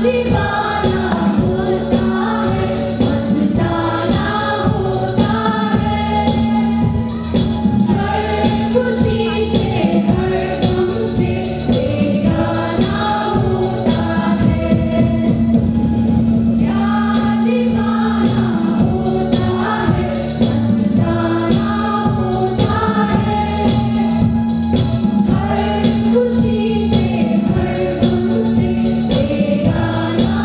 दीवाना होता है मस्ताना होता है हर खुशी से हर गम से बेगाना होता है क्या दीवाना होता है मस्ताना होता है हर खुशी से हर गम से बेगाना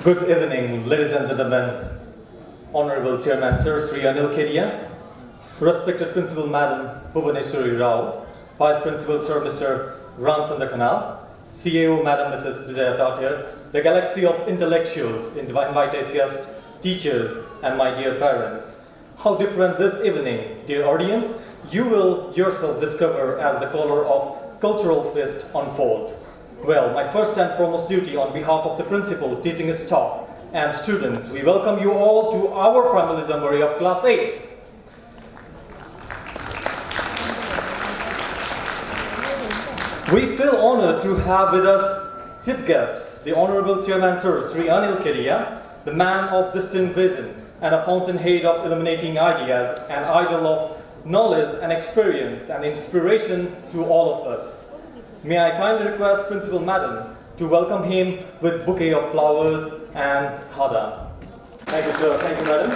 Good evening, ladies and gentlemen, Honorable Chairman Sir Sri Anil Kedia, respected Principal Madam Bhuvaneshwari Rao, Vice Principal Sir Mr. Ramchandra Khanal, CAO Madam Mrs. Vijaya Tatir, the galaxy of intellectuals, invited guests, teachers, and my dear parents. How different this evening, dear audience, you will yourself discover as the color of cultural fest unfold. Well, my first and foremost duty on behalf of the principal, teaching staff, and students, we welcome you all to our family Jamboree of Class 8. We feel honored to have with us chief guests, the Honorable Chairman Sir Sri Anil Kedia, the man of distinct vision and a fountainhead of illuminating ideas, an idol of knowledge and experience and inspiration to all of us. May I kindly request Principal Madam to welcome him with bouquet of flowers and khada. Thank you, sir. Thank you, madam.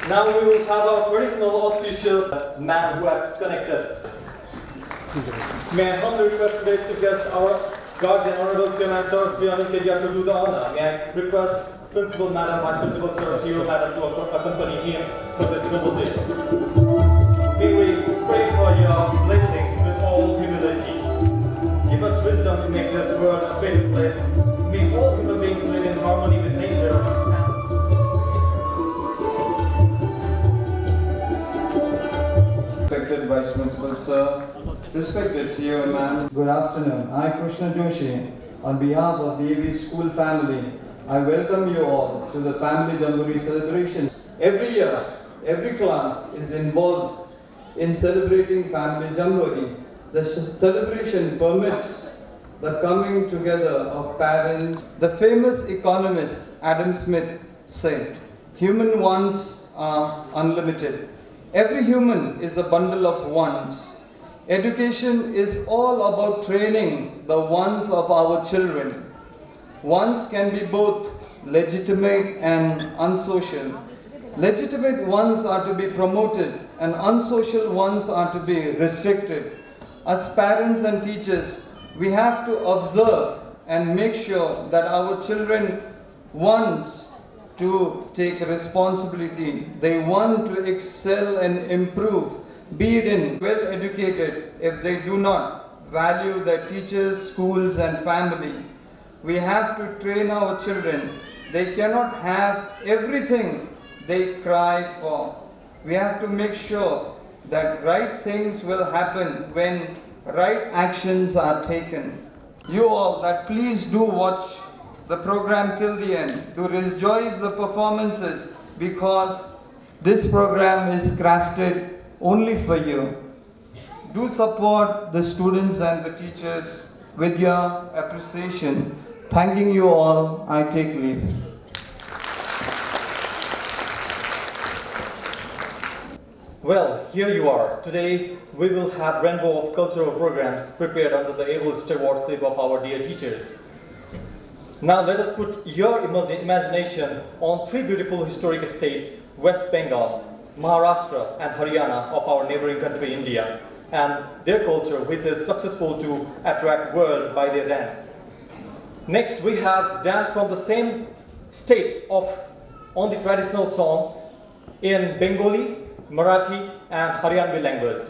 Now we will have our traditional auspicious man who has connected. May I humbly request today's chief guest, our guardian, Honorable Chairman Sir Sri Anil Kedia, to do the honor. May I request Principal Madam, Vice Principal Sir Hero Madam to accompany him for this noble day. May we pray for your blessings with all humility. Give us wisdom to make this world a better place. May all human beings live in harmony with nature. Respected Vice Principal Sir, respected CEO Ma'am. Good afternoon. I, Krishna Joshi, on behalf of the AV school family, I welcome you all to the Family Jamboree celebrations. Every year, every class is involved in celebrating Family Jamboree. The celebration permits the coming together of parents. The famous economist Adam Smith said, "Human wants are unlimited. Every human is a bundle of wants. Education is all about training the wants of our children. Wants can be both legitimate and unsocial. Legitimate ones are to be promoted and unsocial ones are to be restricted. As parents and teachers, we have to observe and make sure that our children want to take responsibility. They want to excel and improve, be it in well educated. If they do not value their teachers, schools and family, we have to train our children. They cannot have everything they cry for. We have to make sure that right things will happen when right actions are taken. You all that please do watch the program till the end. Do rejoice the performances because this program is crafted only for you. Do support the students and the teachers with your appreciation. Thanking you all, I take leave. Well, here you are. Today we will have rainbow of cultural programs prepared under the able stewardship of our dear teachers. Now let us put your imagination on three beautiful historic states, West Bengal, Maharashtra and Haryana of our neighboring country India, and their culture which is successful to attract world by their dance. Next we have dance from the same states on the traditional song in Bengali, Marathi and Haryanvi language.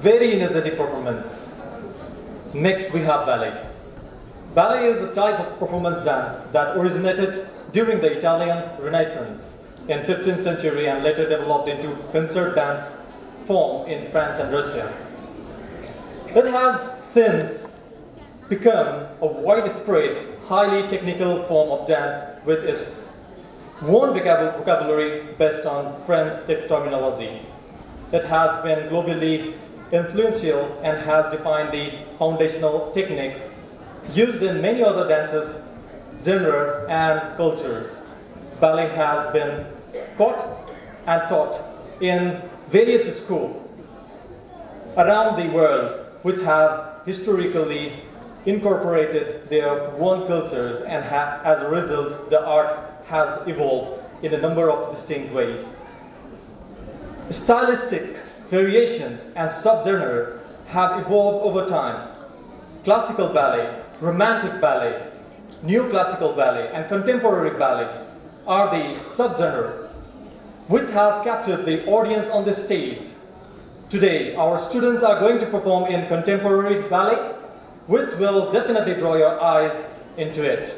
very energetic performance. Next, we have ballet. Ballet is a type of performance dance that originated during the Italian Renaissance in 15th century and later developed into concert dance form in France and Russia. It has since become a widespread, highly technical form of dance with its own vocabulary based on French terminology. It has been globally influential and has defined the foundational techniques used in many other dances, genres, and cultures. Ballet has been taught and taught in various schools around the world, which have historically incorporated their own cultures, and as a result, the art has evolved in a number of distinct ways. Stylistic variations and subgenres have evolved over time. Classical ballet, romantic ballet, neo-classical ballet, and contemporary ballet are the subgenres which has captured the audience on the stage. Today, our students are going to perform in contemporary ballet, which will definitely draw your eyes into it.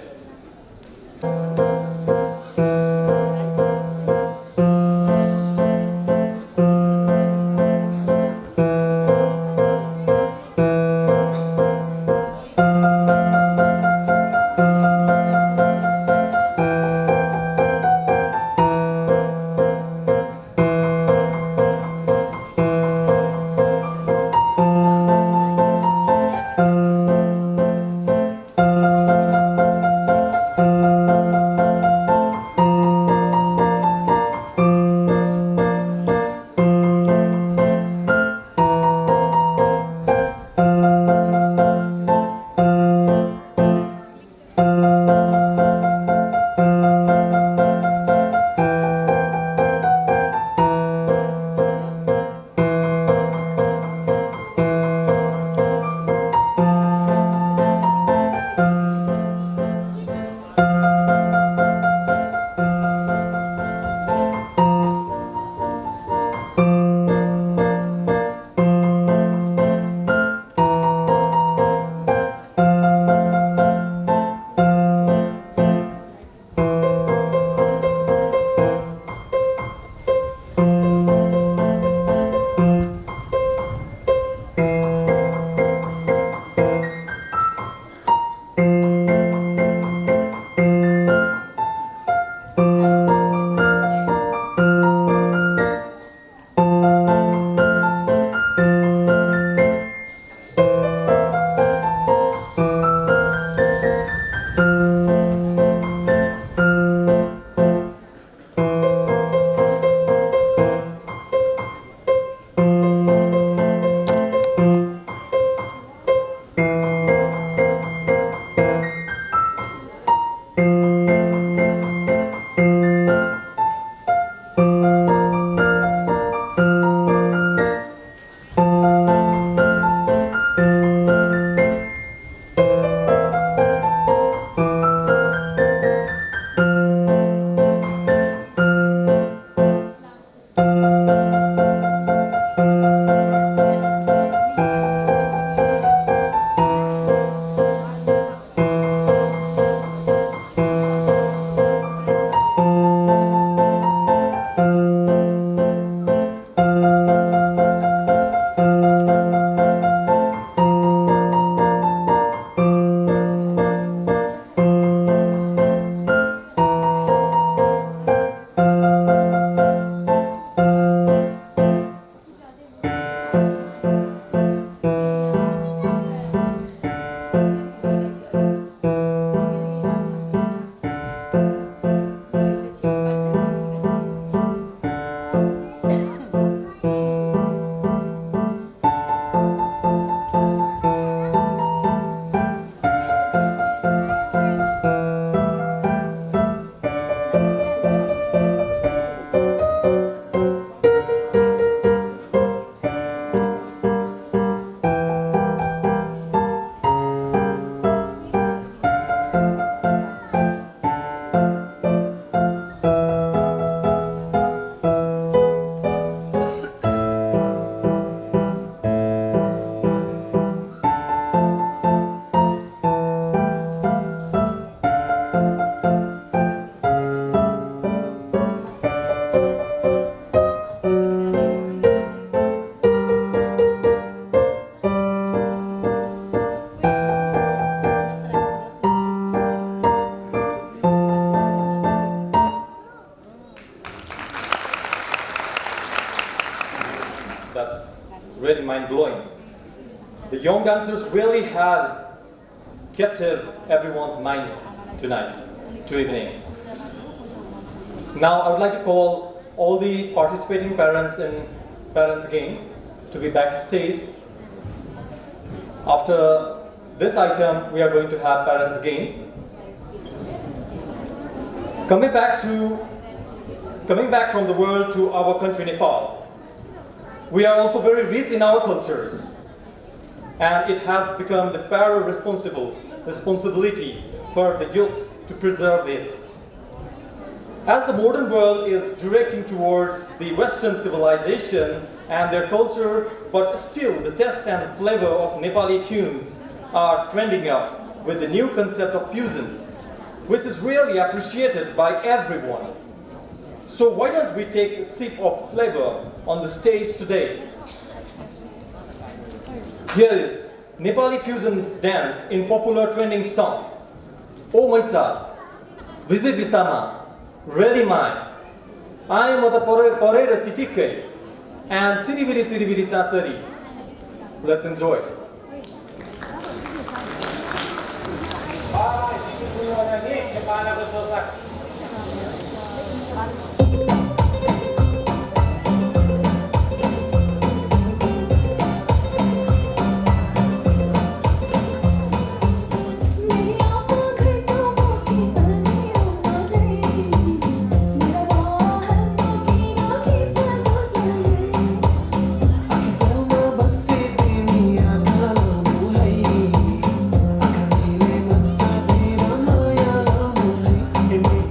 mind-blowing. The young dancers really had captured everyone's mind today. Now I would like to call all the participating parents in Parents Game to be backstage. After this item, we are going to have Parents Game. Coming back from the world to our country, Nepal, we are also very rich in our cultures, and it has become the paramount responsibility for the youth to preserve it. As the modern world is directing towards the Western civilization and their culture, but still the taste and flavor of Nepali tunes are trending up with the new concept of fusion, which is really appreciated by everyone. So why don't we take a sip of flavor on the stage today? Here is Nepali fusion dance in popular trending song, O Maita, Visit Visama, Really Mine, I am the Korera Chitikai, and Chiribiri Chiribiri Chatsari. Let's enjoy. It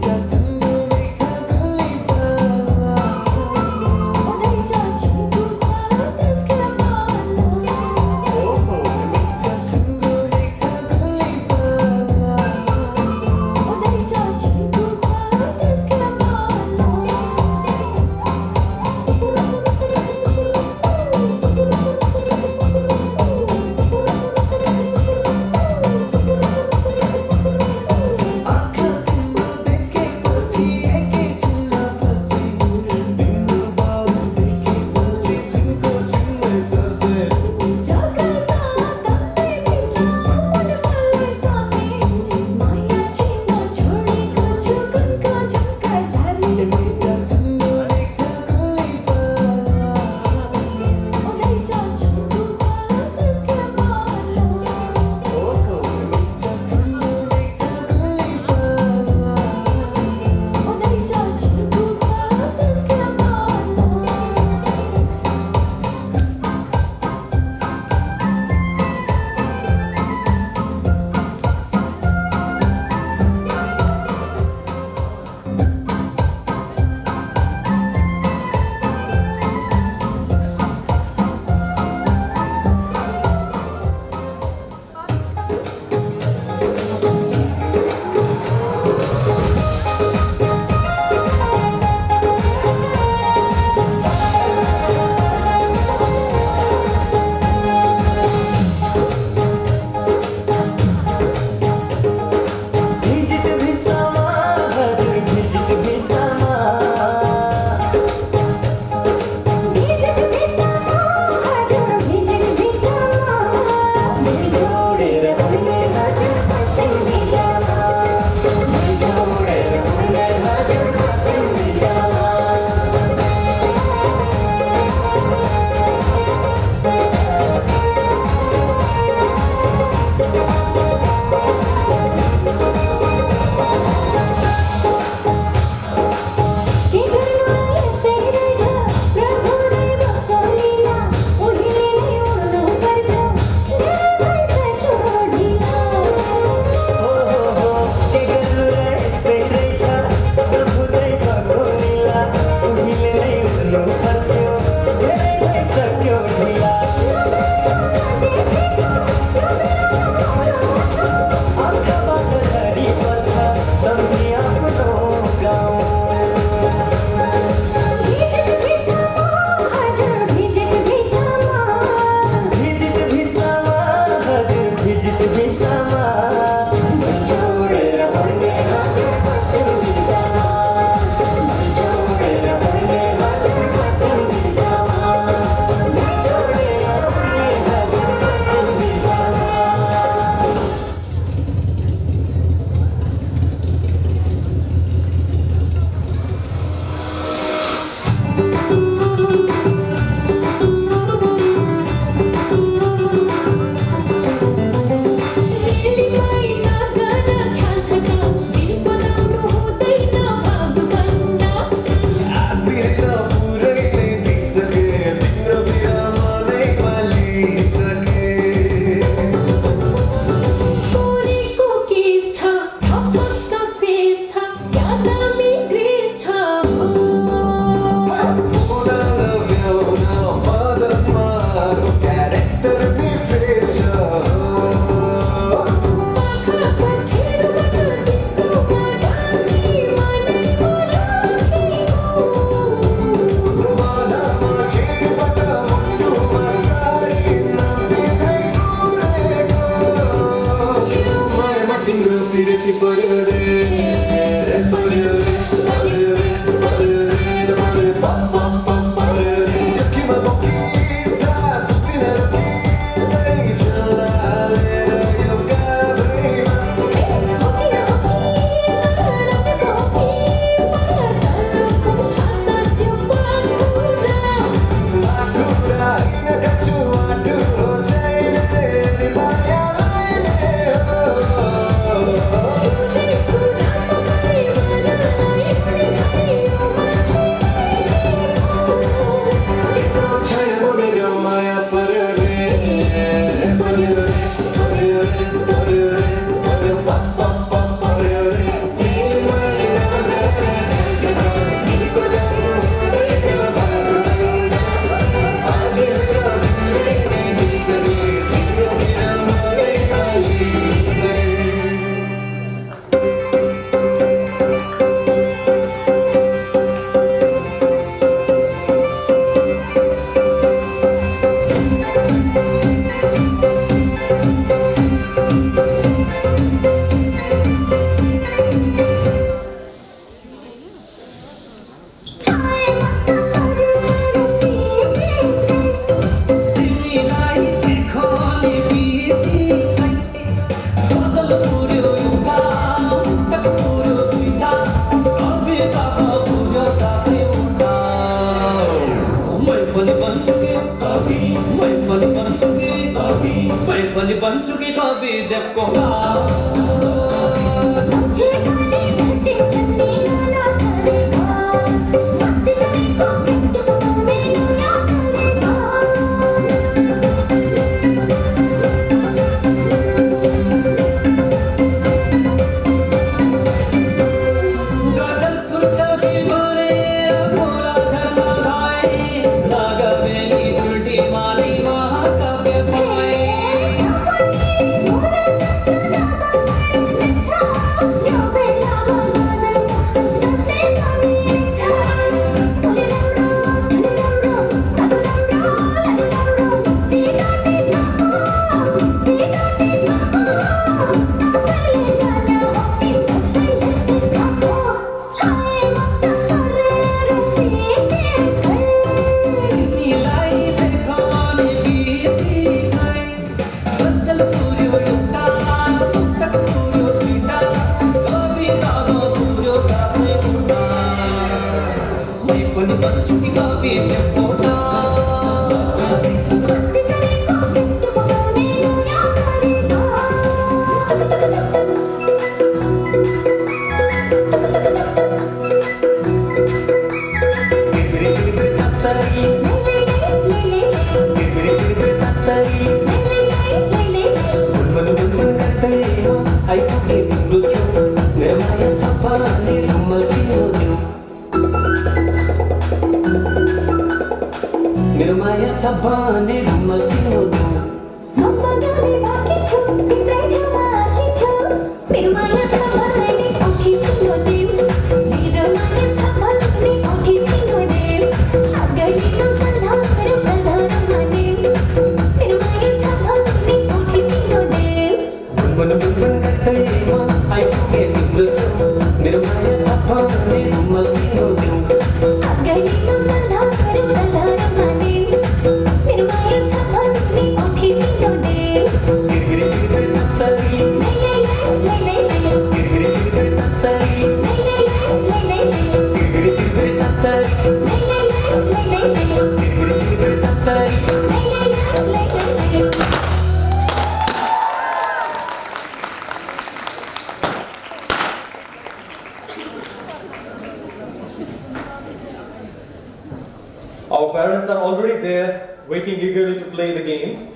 Our parents are already there, waiting eagerly to play the game.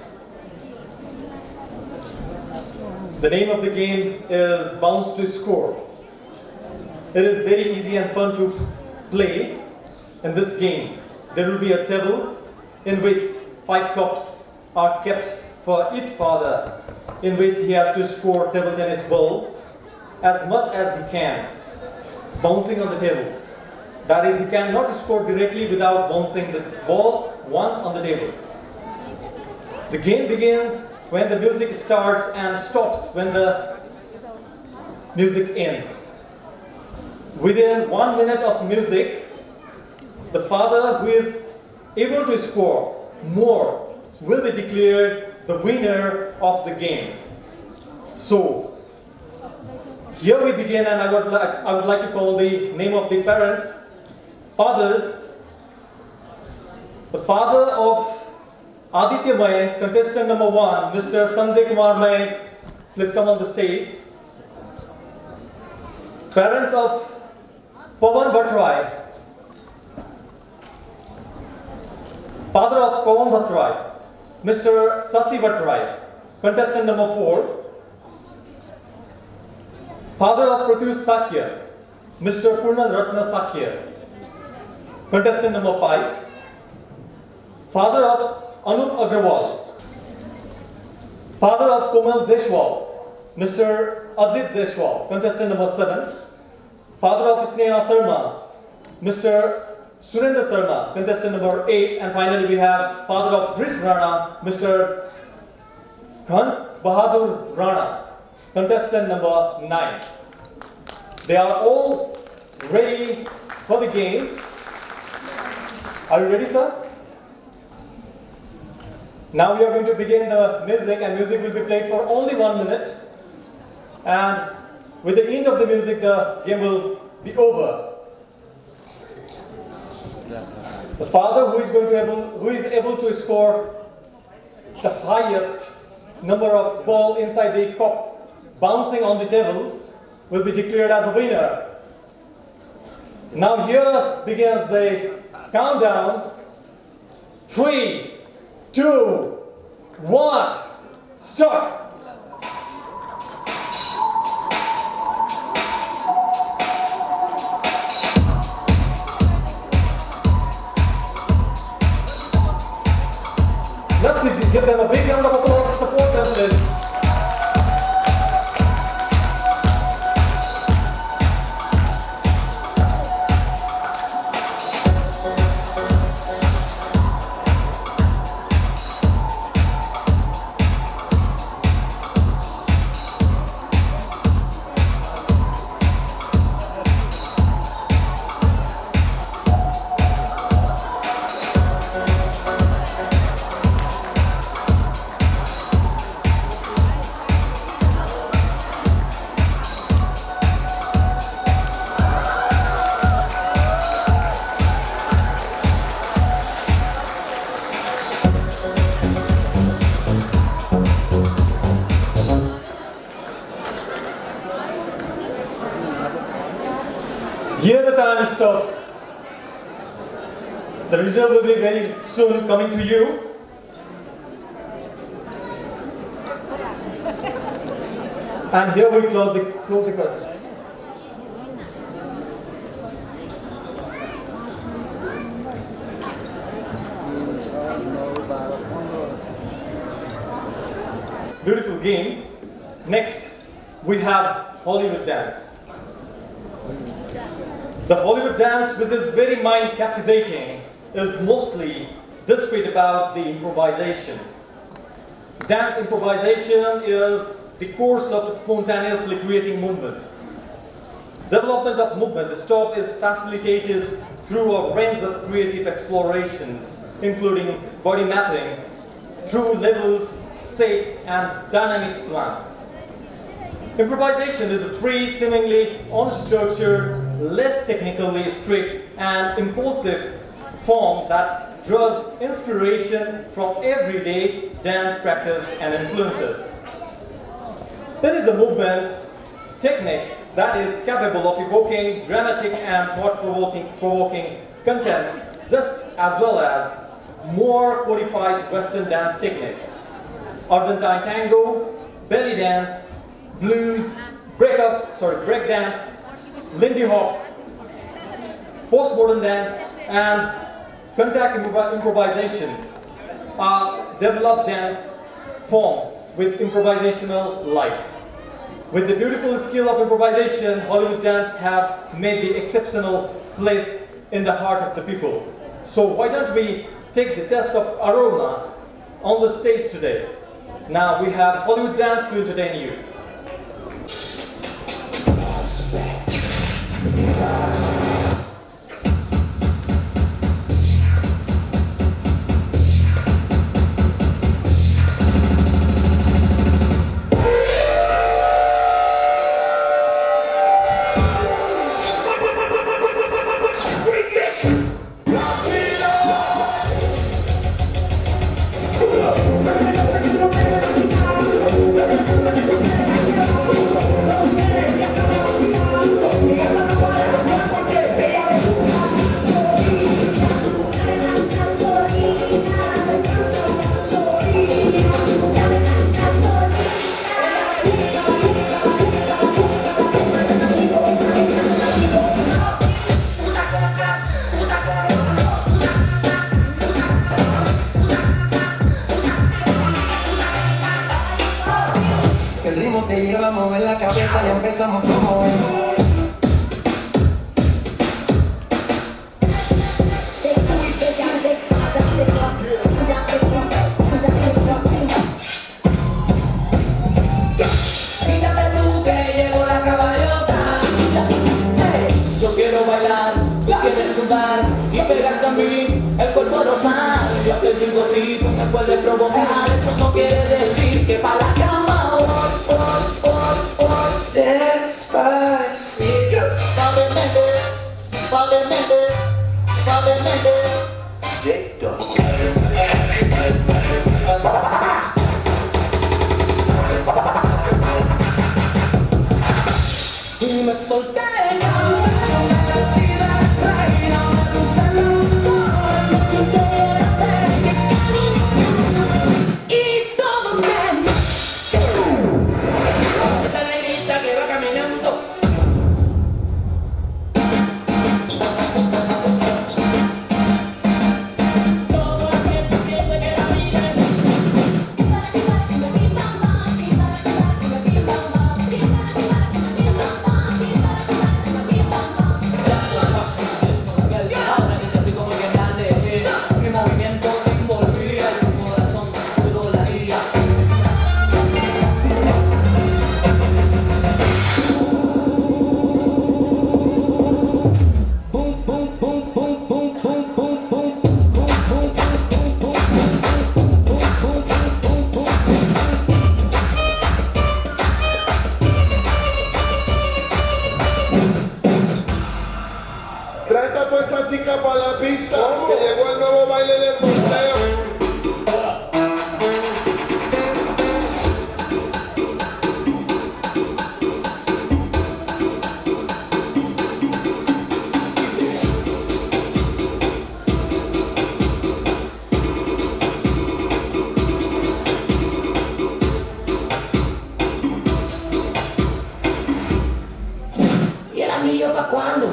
The name of the game is Bounce to Score. It is very easy and fun to play in this game. There will be a table in which 5 cups are kept for each father, in which he has to score table tennis ball as much as he can, bouncing on the table. That is, he cannot score directly without bouncing the ball once on the table. The game begins when the music starts and stops when the music ends. Within 1 minute of music, the father who is able to score more will be declared the winner of the game. So, here we begin, and I would like to call the name of the parents, fathers. The father of Aditya Mayank, contestant number 1, Mr. Sanjay Kumar Mayank, let's come on the stage. Parents of Pawan Bhattrai, father of Pawan Bhattrai, Mr. Sasi Bhattrai, contestant number 4. Father of Pratyush Sakya, Mr. Purna Ratna Sakya, contestant number 5. Father of Anup Agrawal, father of Komal Zeshwal, Mr. Ajit Zeshwal, contestant number 7. Father of Sneha Sarma, Mr. Surendra Sarma, contestant number 8. And finally we have father of Brish Rana, Mr. Ghan Bahadur Rana, contestant number 9. They are all ready for the game. Are you ready, sir? Now we are going to begin the music, and music will be played for only 1 minute. And with the end of the music, the game will be over. The father who is able to score the highest number of ball inside the cup bouncing on the table will be declared as a winner. Now here begins the countdown. 3, 2, 1, start! Let's give them a big round of applause to support them, please. Here the time stops. The result will be very soon coming to you. And here we close the curtain. Beautiful game. Next, we have Hollywood dance. The Hollywood dance, which is very mind captivating, is mostly discreet about the improvisation. Dance improvisation is the course of spontaneously creating movement. Development of movement, the stop is facilitated through a range of creative explorations, including body mapping, through levels, shape, and dynamic plan. Improvisation is a free, seemingly unstructured, less technically strict, and impulsive form that draws inspiration from everyday dance practice and influences. It is a movement technique that is capable of evoking dramatic and thought-provoking content, just as well as more codified Western dance technique. Argentine tango, belly dance, blues, break dance, Lindy hop, postmodern dance, and contact improvisations are developed dance forms with improvisational life. With the beautiful skill of improvisation, Hollywood dance have made the exceptional place in the heart of the people. So why don't we take the test of aroma on the stage today? Now we have Hollywood dance to entertain you. empezamos como hoy. Quítate tú que llegó la caballota. Yo quiero bailar, tú quieres sudar y pegarte a mí, el cuerpo rosar. Yo te digo si tú me puedes provocar, eso no quiere decir que pa' la cama voy. Despacito. Suavemente. Y me solté. Esa negrita que va caminando. Todo el tiempo piensa que la miren. Ahora que te explico muy bien grande, mi movimiento te envolvía, tu corazón puro latía. Trae esta puesta chica para la pista, que llegó el nuevo baile del porteo. ¿Y el anillo pa' cuándo?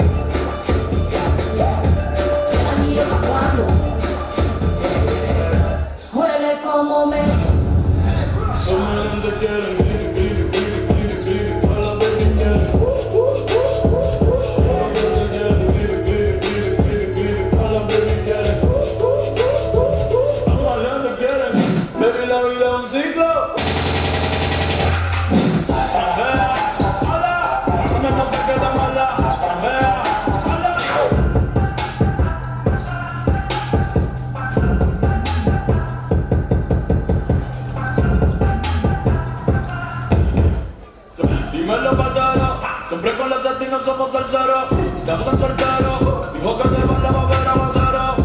¿El anillo pa' cuándo? Huele como me... Baby, la vida es un ciclo. Dímelo patero, siempre con la satina somos salseros. Te gustan solteros, dijo que te van a volver a avanzar.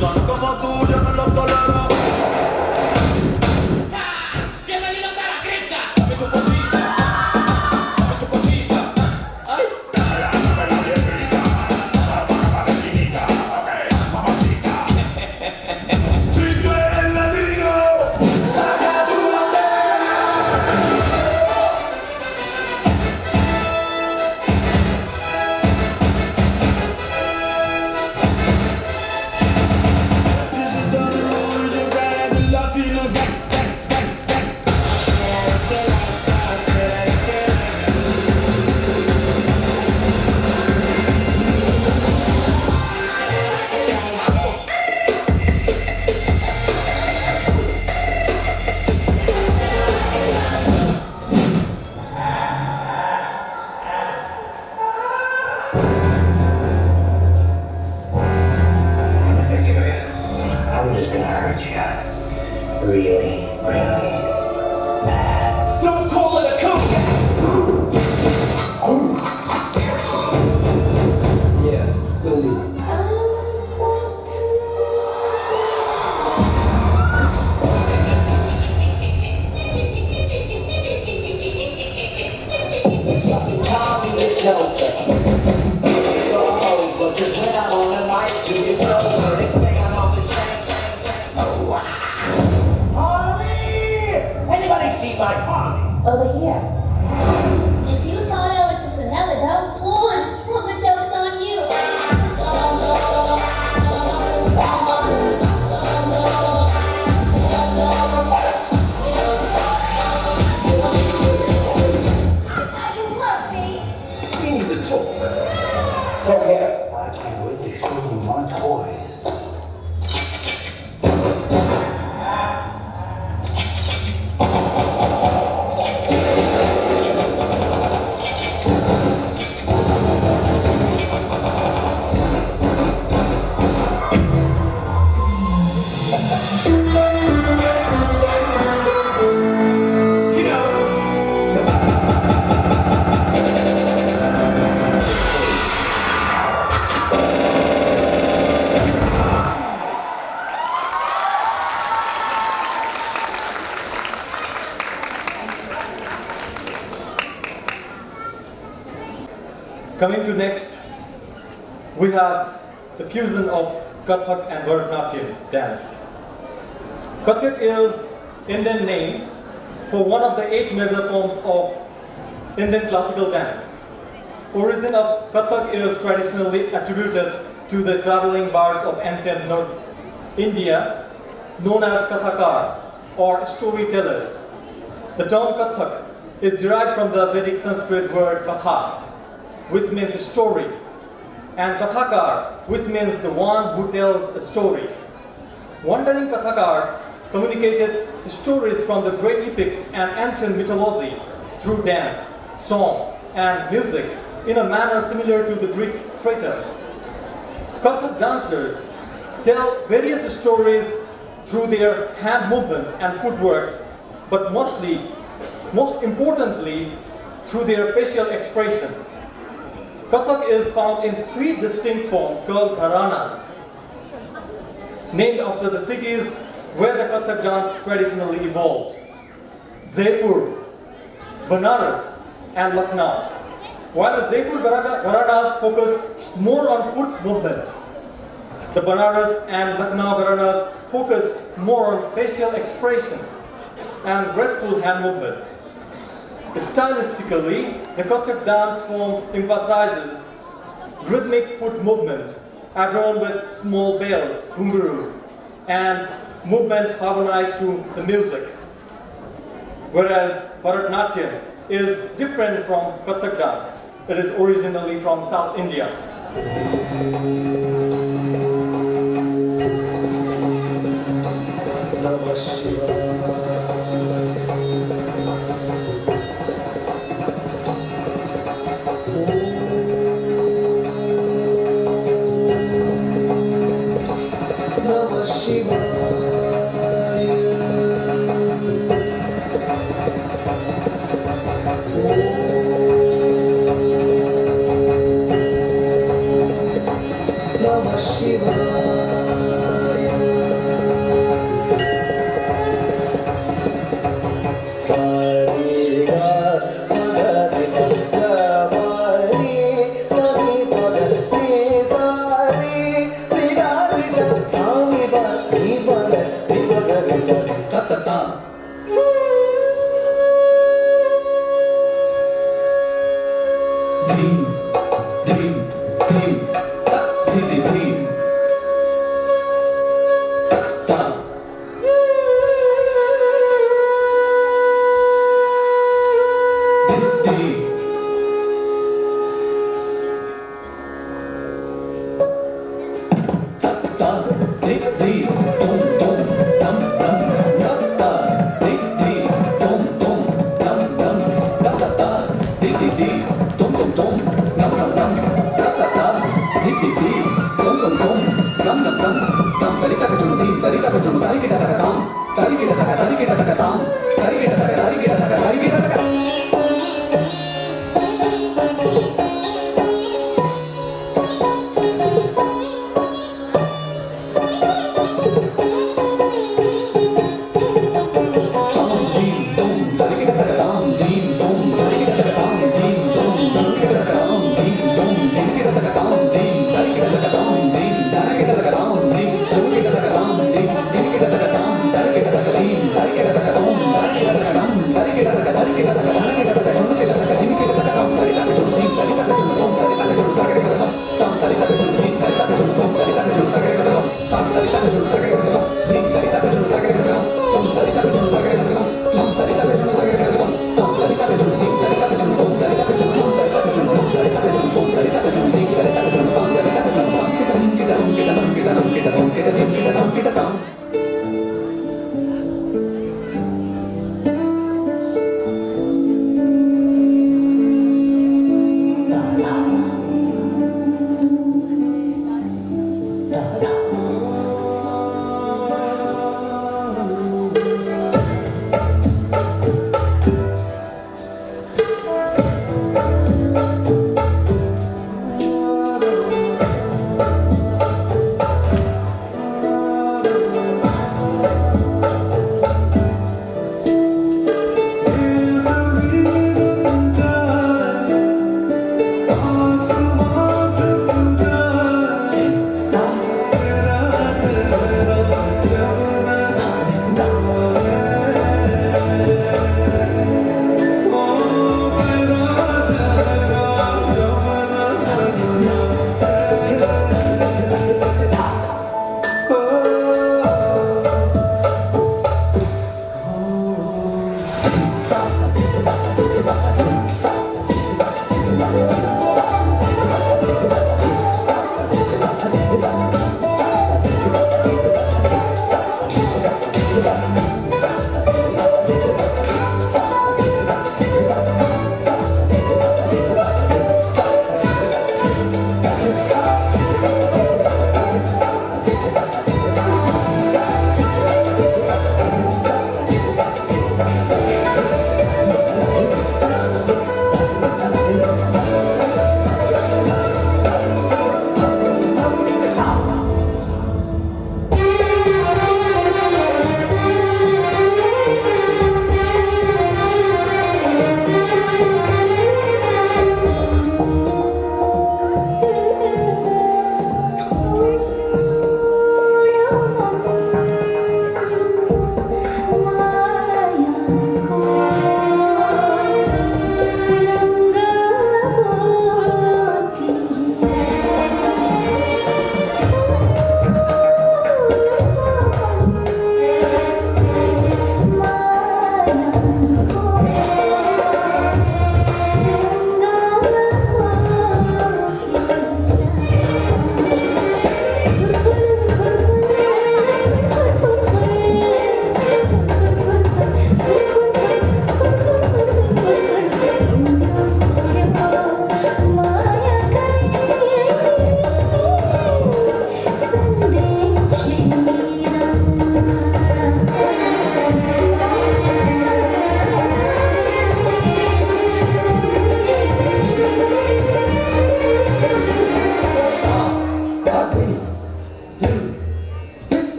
Son como tú, yo no los tolero. Bienvenidos a la cripta. Dame tu cosita, dame tu cosita. Ay, Si tú eres latino, Saca tu bandera. this is the rule, you got the Latino gang. I'm just gonna hurt you. Really, really bad. Don't call it a coup. Yeah, slowly. Call me the Joker. Go over, 'cause when I'm on the mic, it's over. They say I'm off the chain. Oh, wow. 错。Come here. I can't wait to show you my toys. Coming to next, we have the fusion of Kathak and Bharatanatyam dance. Kathak is Indian name for one of the 8 major forms of Indian classical dance. Origin of Kathak is traditionally attributed to the traveling bards of ancient North India known as Kathakar or storytellers. The term Kathak is derived from the Vedic Sanskrit word Katha, which means story, and Kathakar, which means the one who tells a story. Wandering Kathakars communicated stories from the great epics and ancient mythology through dance, song, and music in a manner similar to the Greek theatre. Kathak dancers tell various stories through their hand movements and footwork, but most importantly, through their facial expressions. Kathak is found in 3 distinct forms called gharanas, named after the cities where the Kathak dance traditionally evolved: Jaipur, Banaras, and Lucknow. While the Jaipur gharanas focus more on foot movement, the Banaras and Lucknow gharanas focus more on facial expression and graceful hand movements. Stylistically, the Kathak dance form emphasizes rhythmic foot movement adorned with small bells, ghungroo, and movement harmonized to the music. Whereas Bharatanatyam is different from Kathak dance. It is originally from South India.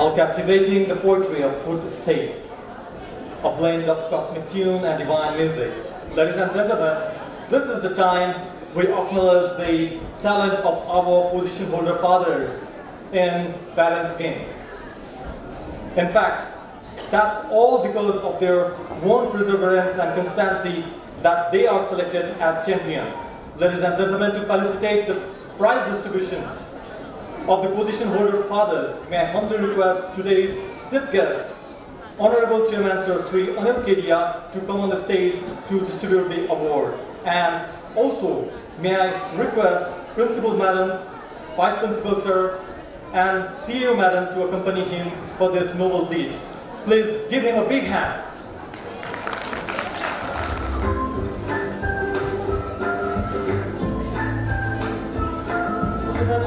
how captivating the poetry of food states, a blend of cosmic tune and divine music. Ladies and gentlemen, this is the time we acknowledge the talent of our position holder fathers in balance game. In fact, that's all because of their own perseverance and constancy that they are selected as champion. Ladies and gentlemen, to felicitate the prize distribution of the position holder fathers, may I humbly request today's chief guest, Honorable Chairman Sir Sri Anil Kedia, to come on the stage to distribute the award. And also, may I request Principal Madam, Vice Principal Sir, and CEO Madam to accompany him for this noble deed. Please give him a big hand.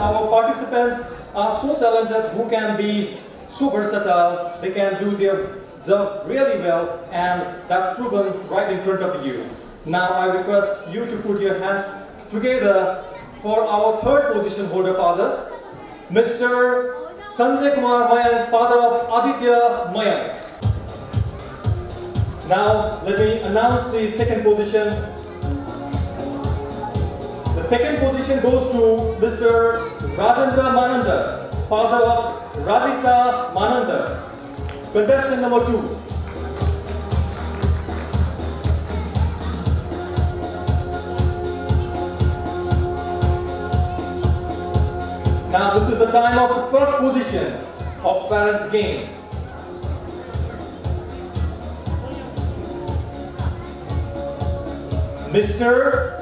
Our participants are so talented, who can be so versatile, they can do their job really well, and that's proven right in front of you. Now I request you to put your hands together for our third position holder father, Mr. Sanjay Kumar Mayank, father of Aditya Mayank. Now let me announce the second position. The second position goes to Mr. Rajendra Mananda, father of Radhisa Mananda, contestant number 2. Now this is the time of the first position of parents game. Mr.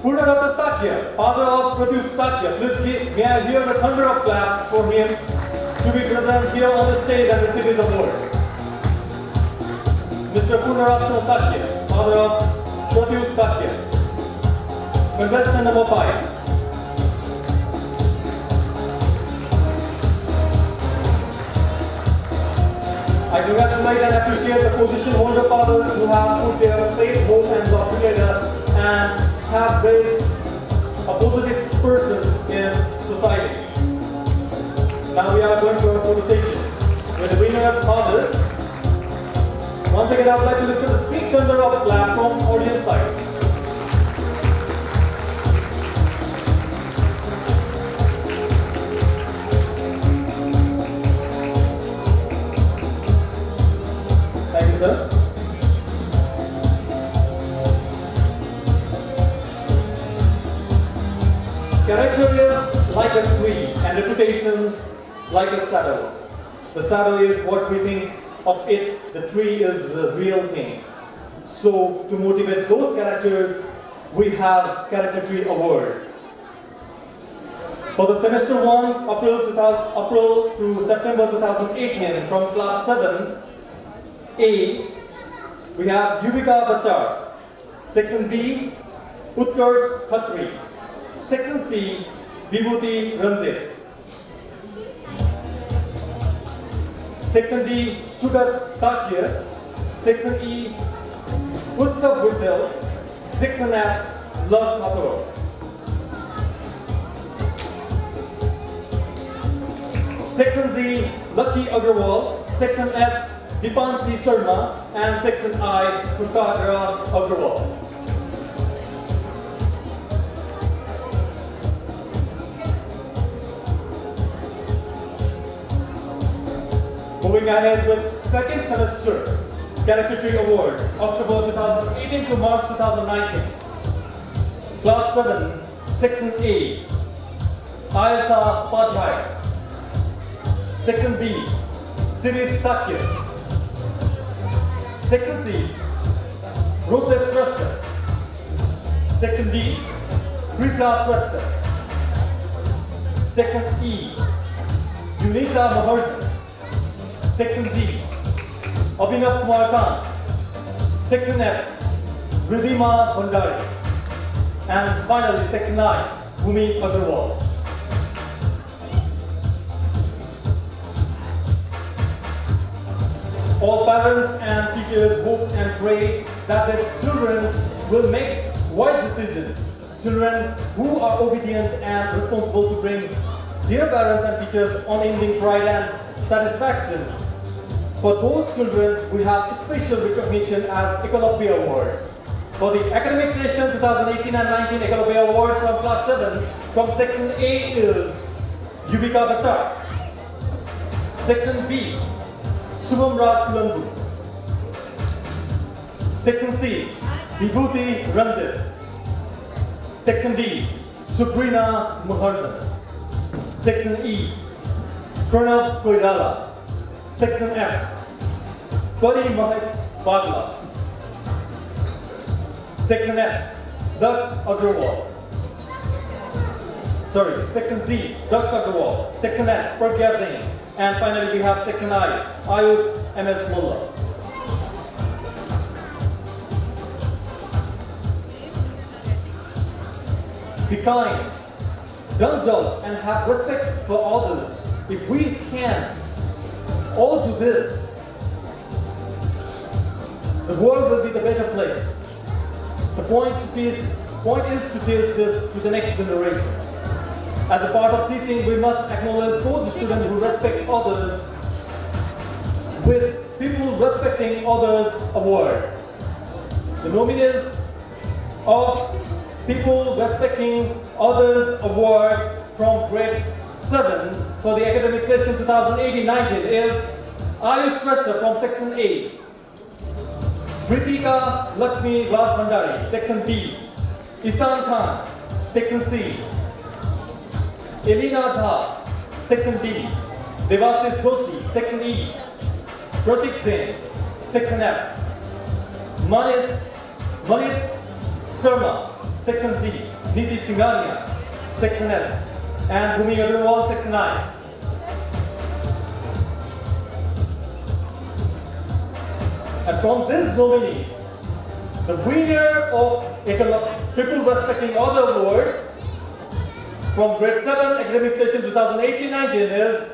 Purnarata Sakya, father of Pratyush Sakya. Please may I hear the thunder of claps for him to be present here on the stage and receive his award. Mr. Purnarata Sakya, father of Pratyush Sakya, contestant number 5. I congratulate and appreciate the position holder fathers who have put their faith, hope and love together and have raised a positive person in society. Now we are going to our conversation with the winner of fathers. Once again, I would like to listen to the big thunder of the clap from audience side. Thank you, sir. Character is like a tree and reputation like a shadow. The shadow is what we think of it, the tree is the real thing. So to motivate those characters, we have Character Tree Award. For the semester 1, April to September 2018, from class 7A, we have Yuvika Bachar. Section B, Utkarsh Khatri. Section C, Vibhuti Ranjit. Section D, Sugat Sakya. Section E, Utsav Gurdel. Section F, Love Mathur. Section Z, Lucky Agrawal. Section H, Dipansi Sharma. And Section I, Kusagra Agrawal. Moving ahead with second semester Character Tree Award, October 2018 to March 2019. Class 7, Section A, Ayasa Padhai. Section B, Siris Sakya. Section C, Rosef Shrestha. Section D, Krishna Shrestha. Section E, Yunisha Maharjan. Section Z, Abhinav Kumar Khan. Section F, Ridhima Bhandari. And finally, Section I, Bhumi Agarwal. All parents and teachers hope and pray that their children will make wise decisions. Children who are obedient and responsible to bring their parents and teachers unending pride and satisfaction. For those children, we have special recognition as Ecolopy Award. For the academic session 2018 and 19 Ecolopy Award from class 7, from section A is Yuvika Bachar. Section B, Shubham Raj Kulambu. Section C, Vibhuti Ranjit. Section D, Suprina Muharjan. Section E, Pranav Koirala. Section F, Pari Mahek Bagla. Section S, Daksh Agrawal. Section Z, Daksh Agrawal. Section H, Pragya Singh. And finally we have section I, Ayush MS Mullah. Be kind, don't judge, and have respect for others. If we can all do this, the world will be the better place. The point is to teach this to the next generation. As a part of teaching, we must acknowledge those students who respect others with People Respecting Others Award. The nominees of People Respecting Others Award from grade 7 for the academic session 2018-19 is Ayush Shrestha from section A, Kritika Lakshmi Raj Bhandari, section B, Isan Khan, section C, Elina Jha, section D, Devasis Joshi, section E, Pratik Sen, section F, Manish Sharma, section Z, Niti Singhania, section S, and Bhumi Agarwal, section I. And from these nominees, the winner of People Respecting Others Award from grade 7 academic session 2018-19 is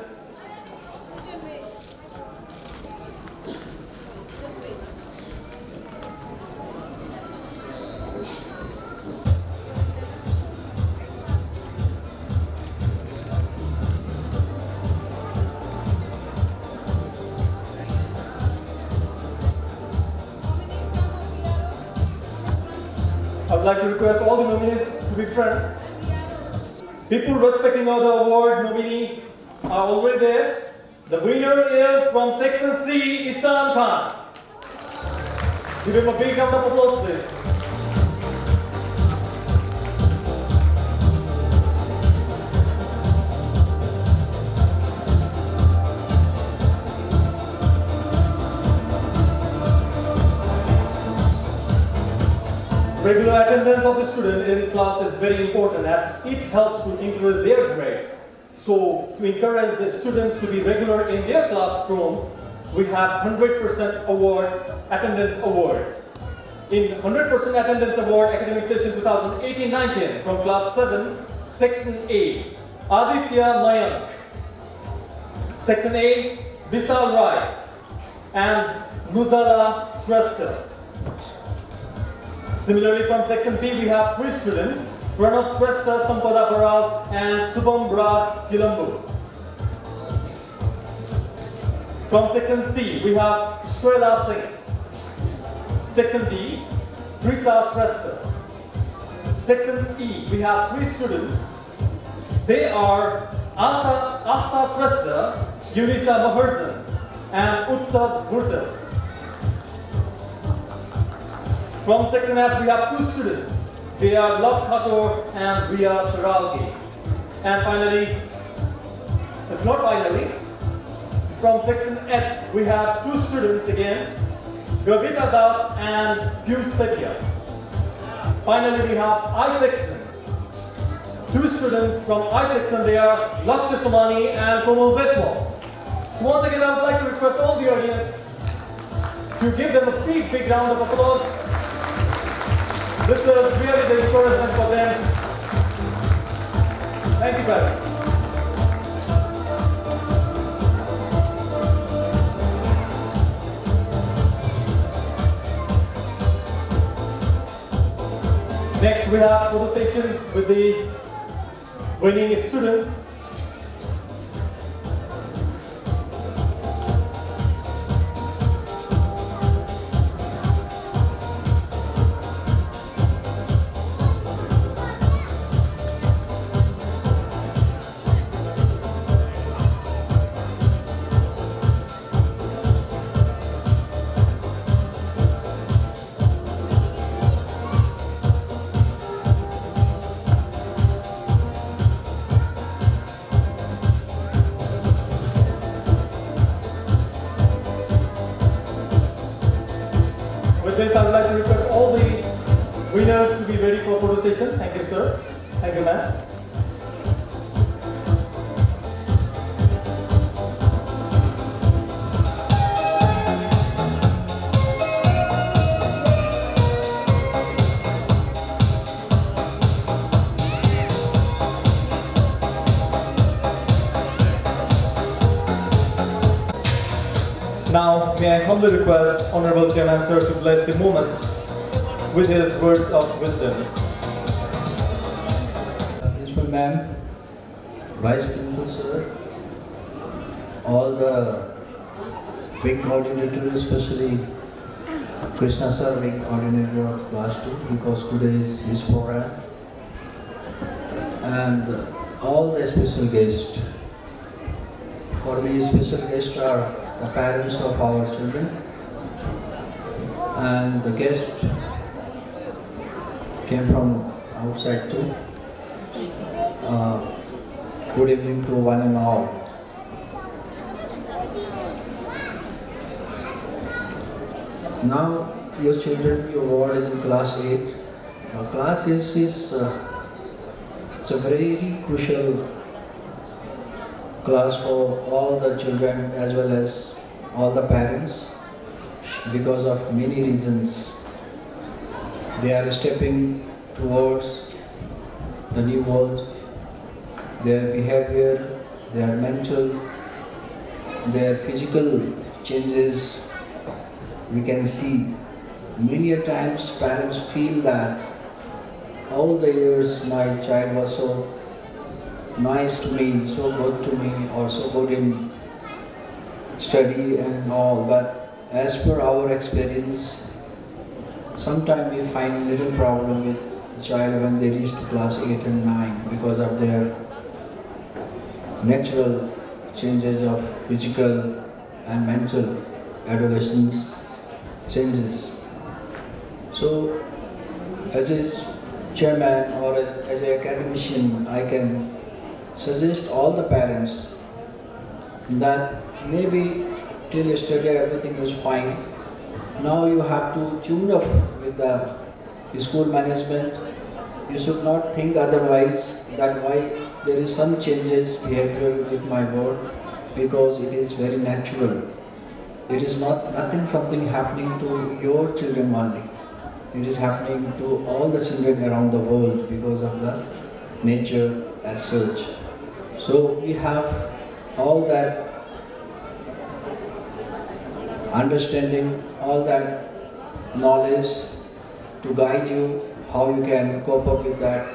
I would like to request all the nominees to be front. People Respecting Other Award nominee are already there. The winner is from section C, Isan Khan. Give him a big round of applause, please. Regular attendance of the student in class is very important as it helps to increase their grades. So to encourage the students to be regular in their classrooms, we have 100% attendance award. In 100% attendance award academic session 2018-19 from class 7, section A, Aditya Mayank. Section A, Vishal Rai and Nuzala Shrestha. Similarly, from section B, we have 3 students, Pranav Shrestha, Sampada Baral, and Subham Raj Kilambu. From section C, we have Shrela Singh. Section D, Trisha Shrestha. Section E, we have 3 students. They are Asta Shrestha, Yunisha Maharjan, and Utsav Gurtel. From section F, we have 2 students. They are Love Khator and Riya Sharalgi. And finally, it's not finally, from section H, we have 2 students again, Gravita Das and Piyush Kedia. Finally, we have I section. 2 students from I section, they are Lakshya Somani and Komal Vishwa. So once again, I would like to request all the audience to give them a big round of applause. This is really the encouragement for them. Thank you very much. Next, we have photo session with the winning students. this, I would like to request all the winners to be ready for photo session. Thank you, sir. Thank you, ma'am. Now, may I humbly request Honorable Chairman Sir to bless the moment with his words of wisdom. Principal Ma'am, Vice Principal Sir, all the wing coordinators, especially Krishna Sir, wing coordinator of Class 2, because today is his program, and all the special guests. For me, special guests are the parents of our children and the guests came from outside too. Good evening to one and all. Now your children, your ward is in class 8. Class 8 is it's a very crucial class for all the children as well as all the parents because of many reasons. They are stepping towards the new world. Their behavior, their mental, their physical changes, we can see. Many a times parents feel that all the years my child was so nice to me, so good to me, or so good in study and all, but as per our experience, sometimes we find little problem with the child when they reach to class 8 and 9 because of their natural changes of physical and mental adolescence changes. So, as a chairman or as an academician, I can suggest all the parents that maybe till yesterday everything was fine. Now you have to tune up with the school management. You should not think otherwise that why there is some changes behavior with my board, because it is very natural. It is nothing something happening to your children only. It is happening to all the children around the world because of the nature as such. So we have all that understanding, all that knowledge to guide you how you can cope up with that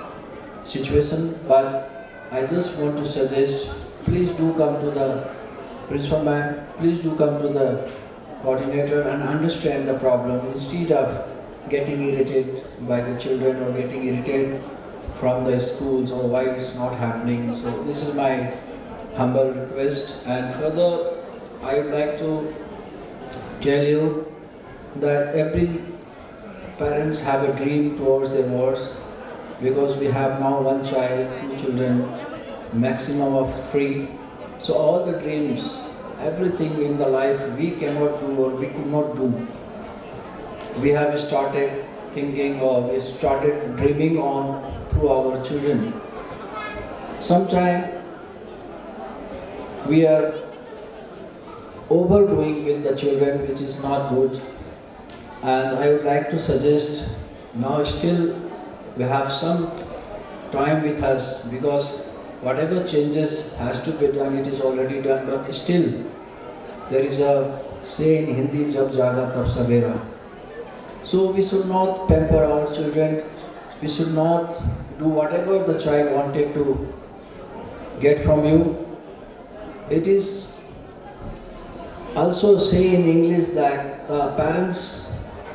situation. But I just want to suggest, please do come to the principal man, please do come to the coordinator and understand the problem instead of getting irritated by the children or getting irritated from the schools or why it's not happening. So this is my humble request. And further, I would like to tell you that every parents have a dream towards their wards, because we have now one child, 2 children, maximum of 3. So all the dreams, everything in the life we cannot do or we could not do, we have started thinking or we started dreaming on through our children. Sometimes we are overdoing with the children, which is not good. And I would like to suggest, now still we have some time with us, because whatever changes has to be done, it is already done, but still there is a say in Hindi, jab jaga tab savera. So we should not pamper our children, we should not do whatever the child wanted to get from you. It is also say in English that parents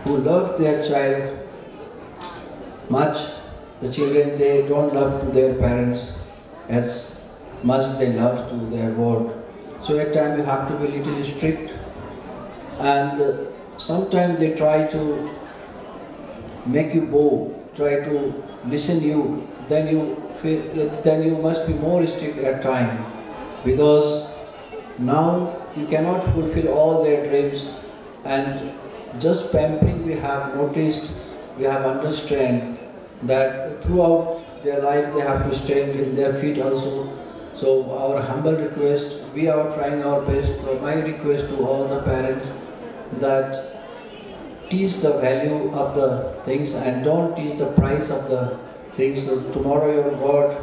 who love their child much, the children, they don't love to their parents as much they love to their ward. So at times you have to be a little strict, and sometimes they try to make you bow, try to listen you, then you must be more strict at time, because now you cannot fulfill all their dreams, and just pampering, we have noticed, we have understand that throughout their life they have to stand in their feet also. So our humble request, we are trying our best. My request to all the parents that teach the value of the things and don't teach the price of the things. So tomorrow your God,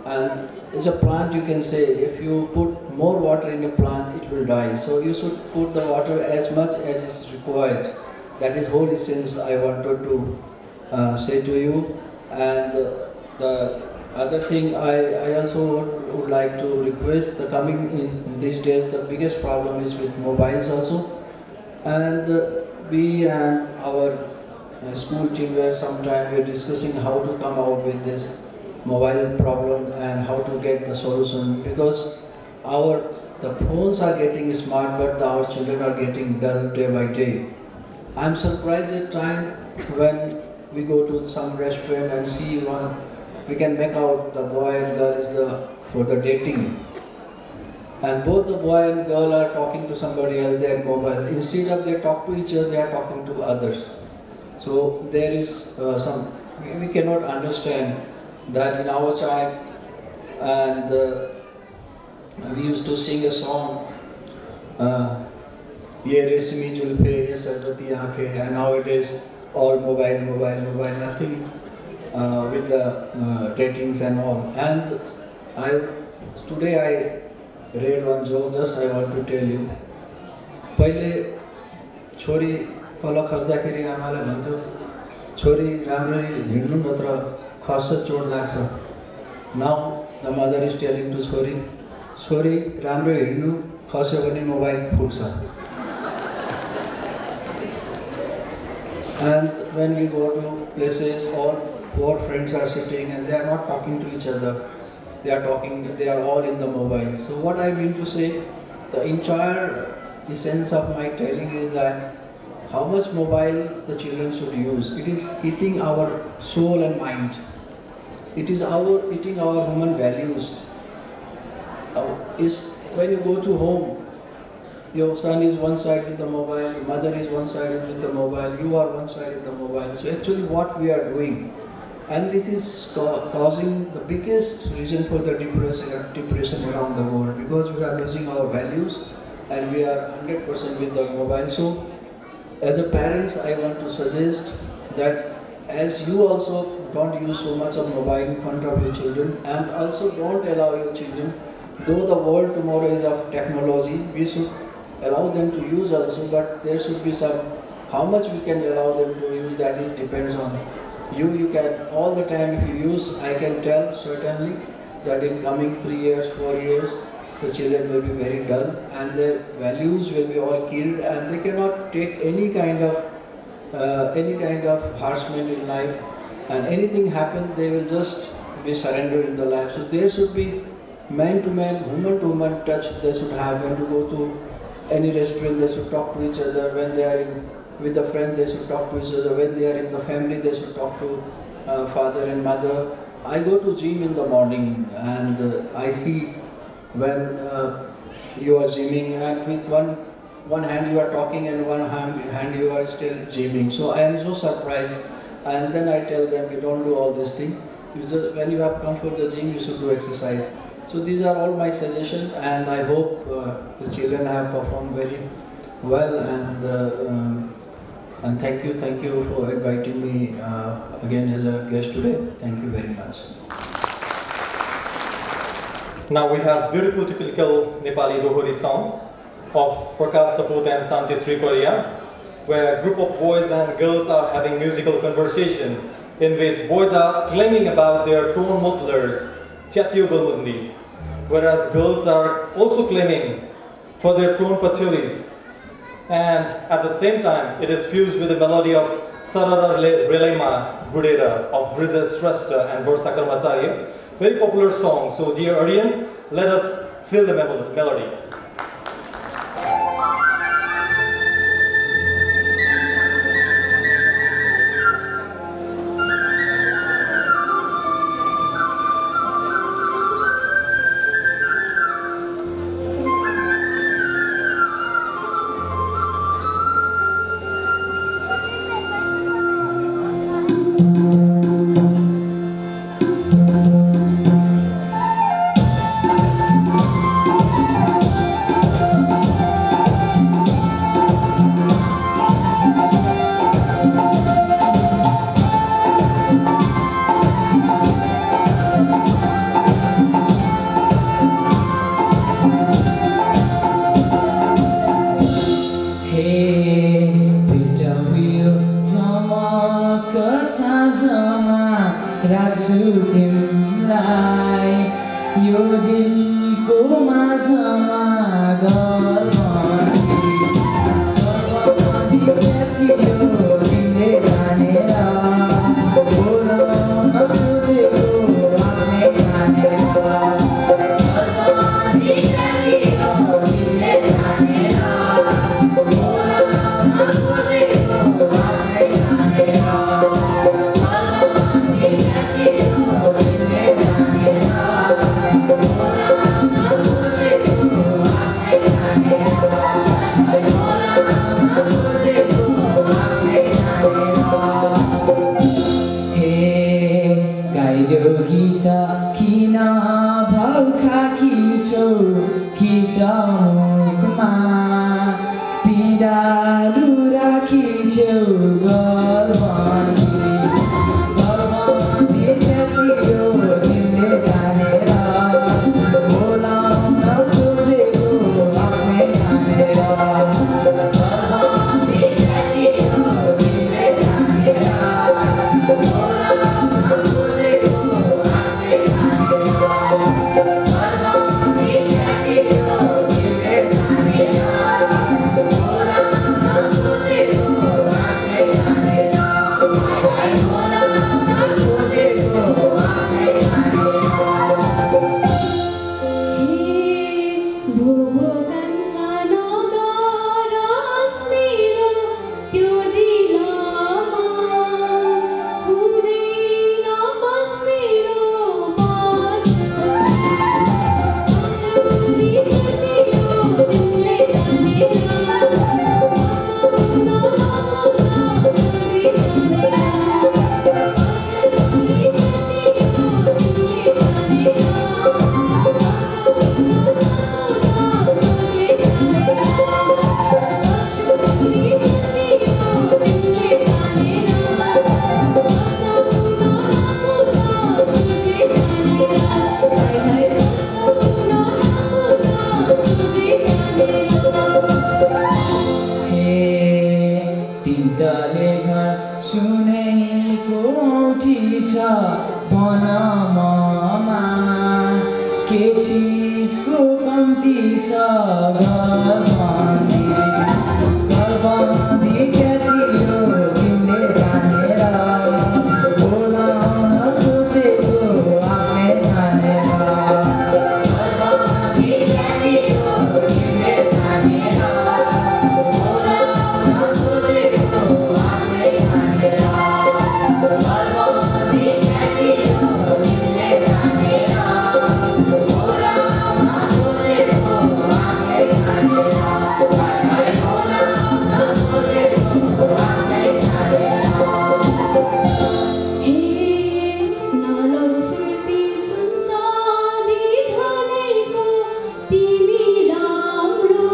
and it's a plant, you can say, if you put more water in a plant, it will die. So you should put the water as much as is required. That is whole essence I wanted to say to you. And the other thing I also would like to request, the coming in these days, the biggest problem is with mobiles also. And we and our school team were sometime we're discussing how to come out with this mobile problem and how to get the solution, because the phones are getting smart but our children are getting dull day by day. I'm surprised at time when we go to some restaurant and see one, we can make out the boy and girl is for the dating. And both the boy and girl are talking to somebody else, they are mobile. Instead of they talk to each other, they are talking to others. So there is we cannot understand that in our time, and we used to sing a song, Ye Resmi Julfe, Ye Sarvati Aankhe, and nowadays all mobile, nothing with the ratings and all. And today I read one joke, just I want to tell you. पहिले छोरी तल खस्दाखेरि आमाले भन्थ्यो छोरी राम्ररी हिँड्नु नत्र खस्छ चोट लाग्छ. Now the mother is telling to छोरी राम्रो हिँड्नु खस्यो भने mobile फुट्छ. And when we go to places, all four friends are sitting and they are not talking to each other. They are all in the mobile. So what I mean to say, the entire essence of my telling is that how much mobile the children should use. It is eating our soul and mind. It is eating our human values. When you go to home, your son is one side with the mobile, your mother is one side with the mobile, you are one side with the mobile. So actually what we are doing, and this is causing the biggest reason for the depression around the world, because we are losing our values and we are 100% with the mobile. So as a parents, I want to suggest that as you also don't use so much of mobile in front of your children, and also don't allow your children, though the world tomorrow is of technology, we should allow them to use also, but there should be some, how much we can allow them to use, that is depends on you. You can all the time, if you use, I can tell certainly that in coming 3 years, 4 years, the children will be very dull and their values will be all killed and they cannot take any kind of harassment in life, and anything happen, they will just be surrendered in the life. So there should be man to man, woman to woman touch they should have. When to go to any restaurant, they should talk to each other. When they are with a friend, they should talk to each other. When they are in the family, they should talk to father and mother. I go to gym in the morning and I see when you are gymming and with one hand you are talking and one hand you are still gymming. So I am so surprised, and then I tell them, you don't do all this thing. When you have come for the gym, you should do exercise. So these are all my suggestions, and I hope the children have performed very well. And thank you for inviting me again as a guest today. Thank you very much. Now we have beautiful typical Nepali Dohori song of Prakash Saput and Santi Sri Korea, where a group of boys and girls are having musical conversation in which boys are claiming about their torn mufflers, Chatyu Bulmundi, whereas girls are also claiming for their torn pachoris. And at the same time, it is fused with the melody of Sarara Relema Gudera of Brijesh Shrestha and Varsa Karmacharya. Very popular song. So dear audience, let us feel the melody. छु तिमीलाई यो दिलको माझमा गर्भवती थियो तिमीले जानेर बोलाउन खोजेको आफ्नै ठानेर गर्भवती थियो तिमीले जानेर बोलाउन खोजेको आफ्नै ठानेर गीत किन भाउ खाकी छौ गीत मुखमा पिँडालु राखी छेउ गर्भवती थियो तिमीले जानेर बोलाउन खोजेको आफ्नै ठानेर गर्भवती थियो तिमीले जानेर बोलाउन खोजेको आफ्नै ठानेर गर्भवती थियो तिमीले जानेर बोलाउन खोजेको आफ्नै ठानेर बोलाउन खोजेको आफ्नै ठानेर भोगो कान्छा नगरस् मेरो त्यो दिलमा हुँदैन बस मेरो पछुरी छुट्टियो तिमीले जानेर बसाउन नखोज सोची जानेर पछुरी छुट्टियो तिमीले जानेर सुनेको औँठी छ बनममा के चिजको कम्ती छ गर्भवती थियो तिमीले जानेर बोलाउन खोजेको आफ्नै ठानेर गर्भवती थियो तिमीले जानेर बोलाउन खोजेको आफ्नै ठानेर गर्भवती थियो तिमीले जानेर बोलाउन खोजेको आफ्नै ठानेर बोलाउन खोजेको आफ्नै ठानेर हे नलौ फिर्ती सुन्छाली धनेको तिमी राम्रो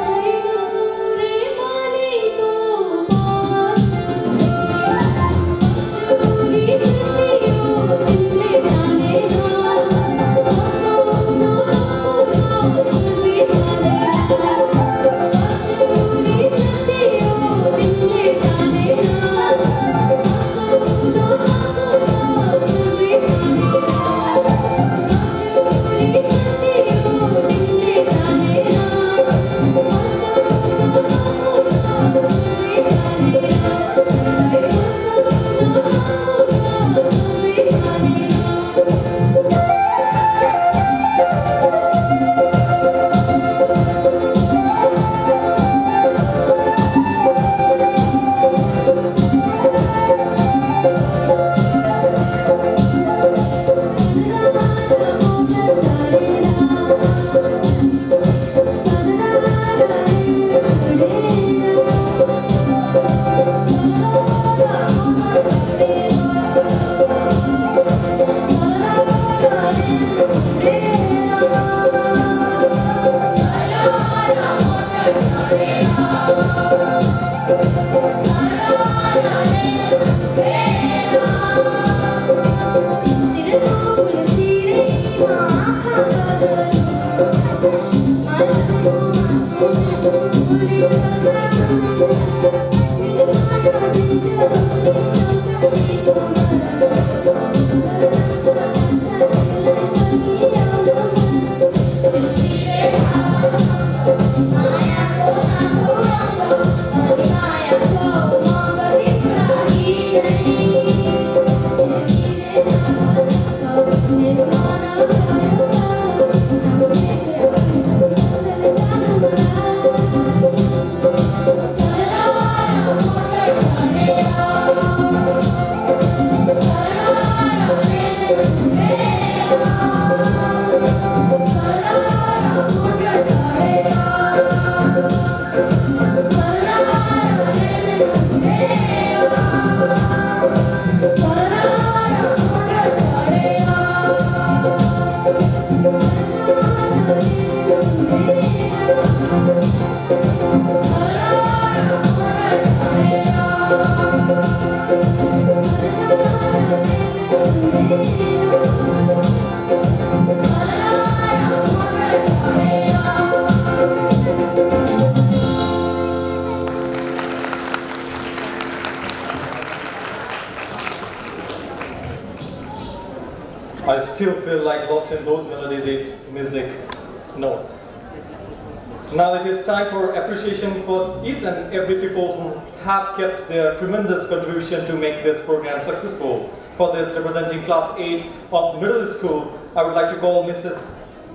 छैनौ रे मानेको पछुरी छुट्टियो तिमीले जानेर बसाउन नखोज सोची जानेर पछुरी छुट्टियो तिमीले जानेर बसाउन नखोज सोची जानेर पछुरी छुट्टियो तिमीले जानेर बसाउन नखोज सोची जानेर I still feel like lost in those melody music notes. Now it is time for appreciation for each and every people who have kept their tremendous contribution to make this program successful. For this, representing class 8 of middle school, I would like to call Mrs.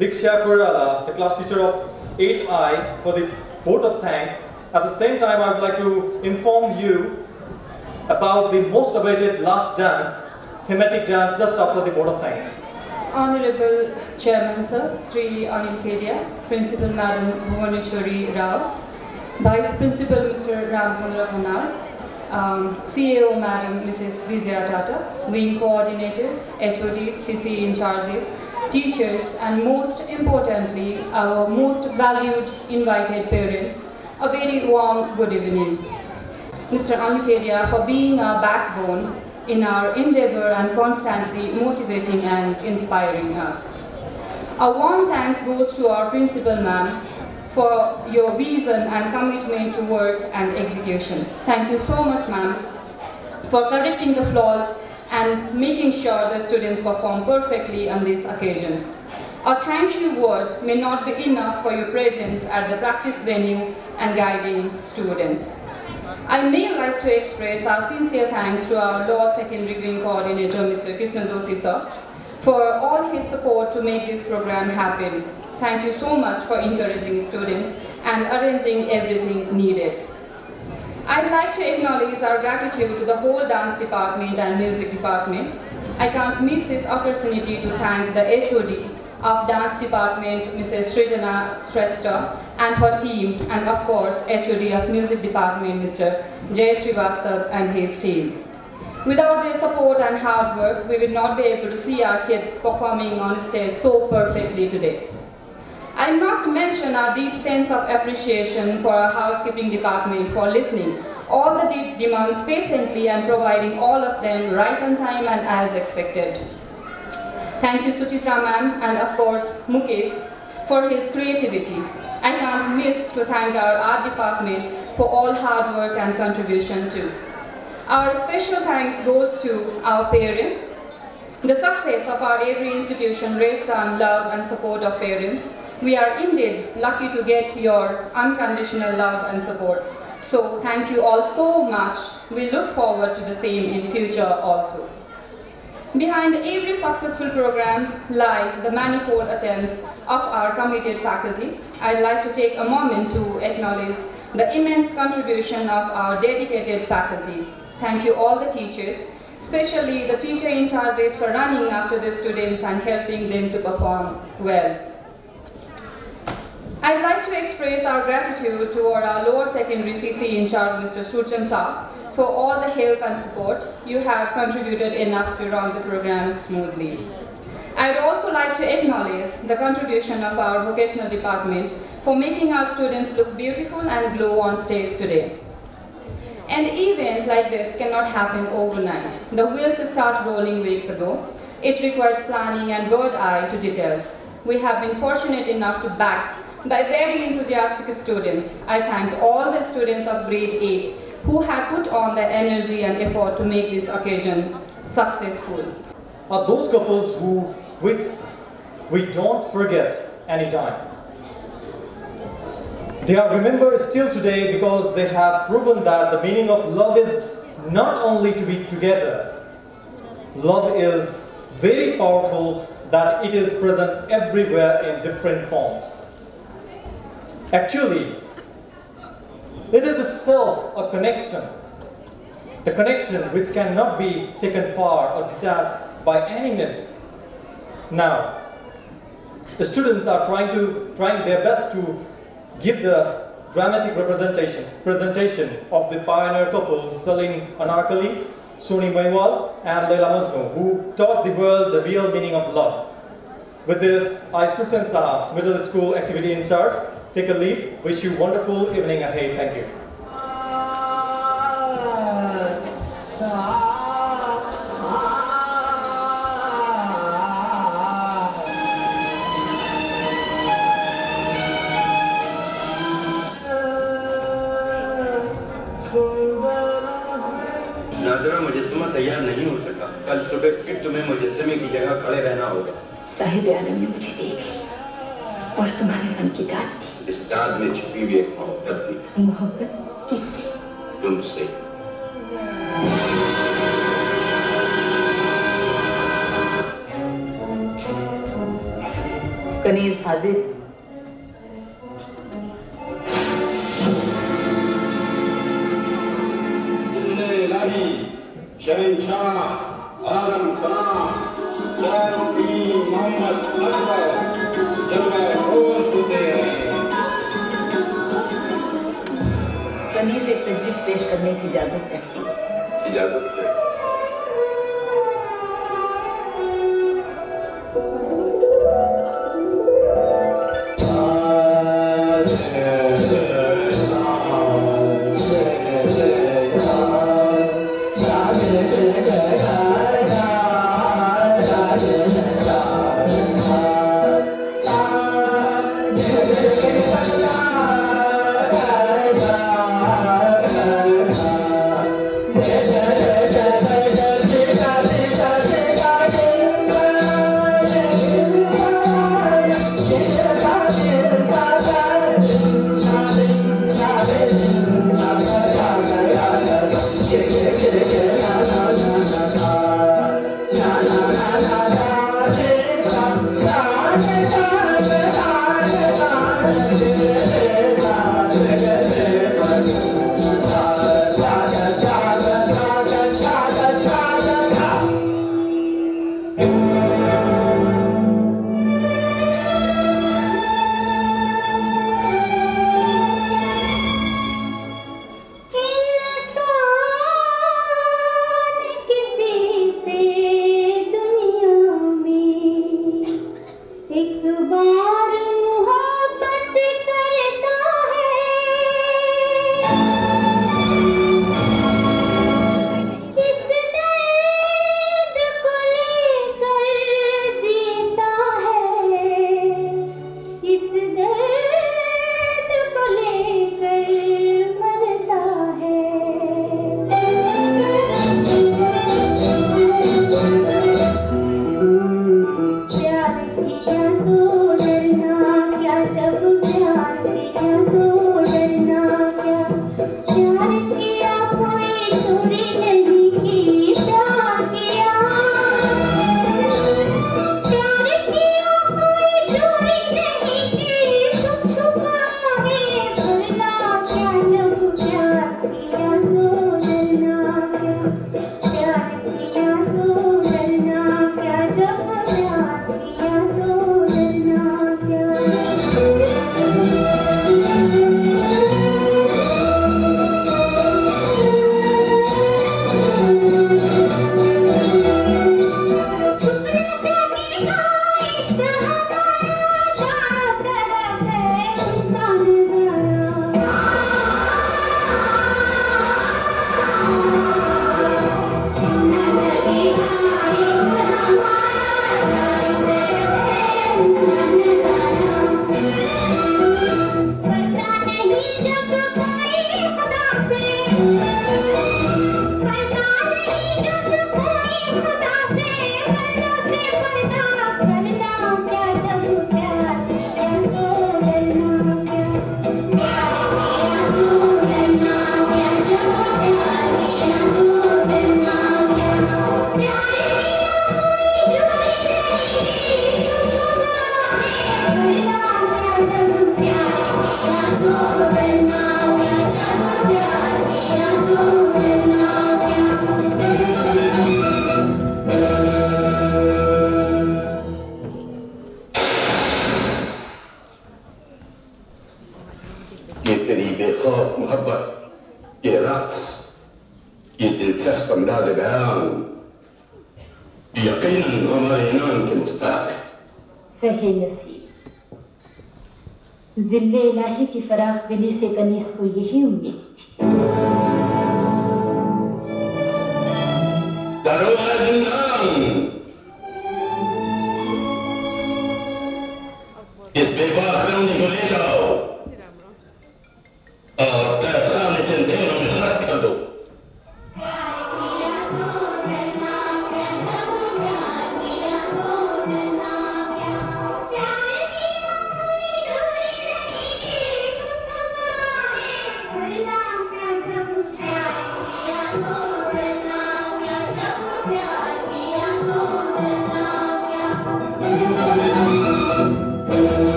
Diksha Korala, the class teacher of 8I, for the vote of thanks. At the same time, I would like to inform you about the most awaited last dance, thematic dance, just after the vote of thanks. Honorable Chairman Sir, Sri Anil Kedia, Principal Madam Bhuvaneshwari Rao, Vice Principal Mr. Ramchandra Khanal, CAO Madam Mrs. Vijaya Tata, Wing Coordinators, HODs, CC in charges, teachers, and most importantly, our most valued invited parents, a very warm good evening. Mr. Anil Kedia, for being our backbone in our endeavor and constantly motivating and inspiring us. A warm thanks goes to our principal ma'am for your vision and commitment to work and execution. Thank you so much, ma'am, for correcting the flaws and making sure the students perform perfectly on this occasion. A thank you word may not be enough for your presence at the practice venue and guiding students. I may like to express our sincere thanks to our Law Secondary Wing Coordinator, Mr. Krishna Joshi sir, for all his support to make this program happen. Thank you so much for encouraging students and arranging everything needed. I'd like to acknowledge our gratitude to the whole dance department and music department. I can't miss this opportunity to thank the HOD of Dance Department, Mrs. Srijana Shrestha, and her team, and of course, HOD of Music Department, Mr. Jay Srivastav and his team. Without their support and hard work, we would not be able to see our kids performing on stage so perfectly today. I must mention our deep sense of appreciation for our housekeeping department for listening all the demands patiently and providing all of them right on time and as expected. Thank you Suchitra ma'am and of course Mukesh for his creativity. I can't miss to thank our art department for all hard work and contribution too. Our special thanks goes to our parents. The success of our every institution rests on love and support of parents. We are indeed lucky to get your unconditional love and support. So thank you all so much. We look forward to the same in future also. Behind every successful program lie the manifold attempts of our committed faculty. I'd like to take a moment to acknowledge the immense contribution of our dedicated faculty. Thank you all the teachers, especially the teacher in charges for running after the students and helping them to perform well. I'd like to express our gratitude toward our lower secondary CC in charge, Mr. Surchan Shah, for all the help and support. You have contributed enough to run the program smoothly. I'd also like to acknowledge the contribution of our vocational department for making our students look beautiful and glow on stage today. An event like this cannot happen overnight. The wheels start rolling weeks ago. It requires planning and bird eye to details. We have been fortunate enough to back by very enthusiastic students. I thank all the students of grade 8 who have put on the energy and effort to make this occasion successful. Are those couples which we don't forget anytime. They are remembered still today because they have proven that the meaning of love is not only to be together. Love is very powerful, that it is present everywhere in different forms. Actually, it is itself a connection. A connection which cannot be taken far or detached by any means. Now, the students are trying their best to give the dramatic presentation of the pioneer couple Salim Anarkali, Soni Maiwal and Leila Majnu, who taught the world the real meaning of love. With this, I, Sushil Saha, Middle School Activity in Charge, take a leave. Wish you a wonderful evening ahead. Thank you. नाजरा मुजस्समा तैयार नहीं हो सका। कल सुबह फिर तुम्हें मुजस्समे की जगह खड़े रहना होगा। साहिब आलम ने मुझे देख लिया और तुम्हारे मन की दाद दी। इस दाद में छिपी हुई एक मोहब्बत थी। मोहब्बत किससे? तुमसे। कनीज हाजिर। इलाही शहंशाह आलम तमाम मोहम्मद अकबर जलवा रोज होते हैं। कनीज एक तजवीज़ पेश करने की इजाजत चाहती है। इजाजत है। ये तेरी बेखौफ मोहब्बत, ये रक्स, ये दिलचस्प अंदाज बयान यकीनन हमारे ईमान के मुस्ताक है। सही नसीब, जिल्ले इलाही की फराख दिली से कनीज को यही उम्मीद थी। दरोगा जिंदान, इस बेबाक रौनी को ले जाओ और तहखाने चंदेरों में रख कर दो।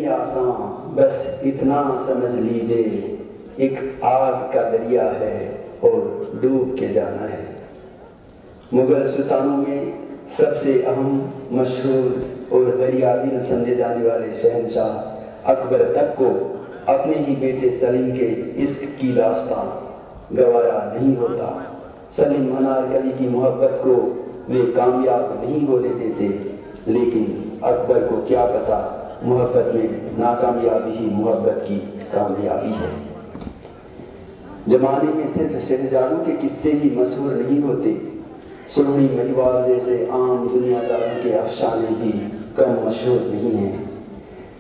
नहीं आसान, बस इतना समझ लीजिए, एक आग का दरिया है और डूब के जाना है। मुगल सुल्तानों में सबसे अहम, मशहूर और दरियादिल समझे जाने वाले शहंशाह अकबर तक को अपने ही बेटे सलीम के इश्क की दास्तान गवारा नहीं होता। सलीम अनारकली की मोहब्बत को वे कामयाब नहीं होने देते, लेकिन अकबर को क्या पता मोहब्बत में नाकामयाबी ही मोहब्बत की कामयाबी है। जमाने में सिर्फ शहजादों के किस्से ही मशहूर नहीं होते, सोहनी महिवाल जैसे आम दुनियादारों के अफसाने भी कम मशहूर नहीं हैं।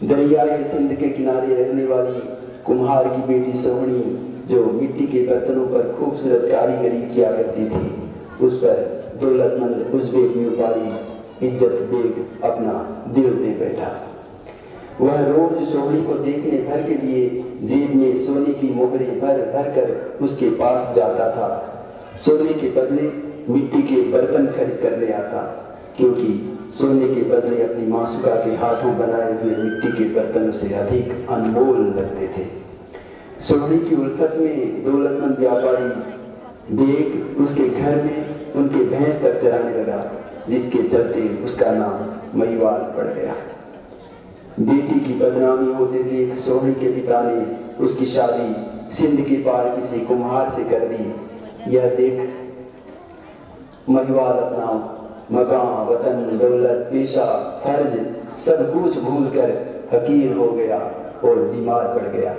दरियाए सिंध के किनारे रहने वाली कुम्हार की बेटी सोहनी, जो मिट्टी के बर्तनों पर खूबसूरत कारीगरी किया करती थी, उस पर दौलतमंद उज़्बेक व्यापारी इज्जत बेग अपना दिल दे बैठा। वह रोज सोहनी को देखने भर के लिए जेब में सोने की मोहरें भर भर कर उसके पास जाता था। सोने के बदले मिट्टी के बर्तन खरीद कर ले आता, क्योंकि सोने के बदले अपनी मासूका के हाथों बनाए हुए मिट्टी के बर्तन उसे अधिक अनमोल लगते थे। सोहनी की उल्फत में दौलतमंद व्यापारी बेग उसके घर में उनके भैंस तक चराने लगा, जिसके चलते उसका नाम महिवाल पड़ गया। बेटी की बदनामी होते देख सोहनी के पिता ने उसकी शादी सिंध के पार किसी कुम्हार से कर दी। यह देख महिवाल अपना मकान, वतन, दौलत, पेशा, फर्ज सब कुछ भूलकर फकीर हो गया और बीमार पड़ गया।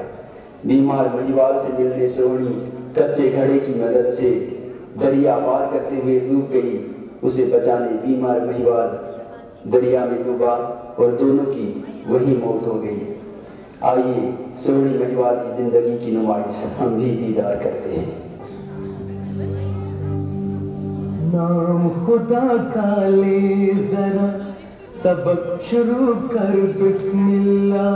बीमार महिवाल से मिलने सोहनी कच्चे घड़े की मदद से दरिया पार करते हुए डूब गई। उसे बचाने बीमार महिवाल दरिया में डूबा और दोनों की वही मौत हो गई। आइए सोहनी महिवाल की जिंदगी की नुमाइश हम भी दीदार करते हैं। नाम खुदा का ले जरा, सबक शुरू कर बिस्मिल्लाह।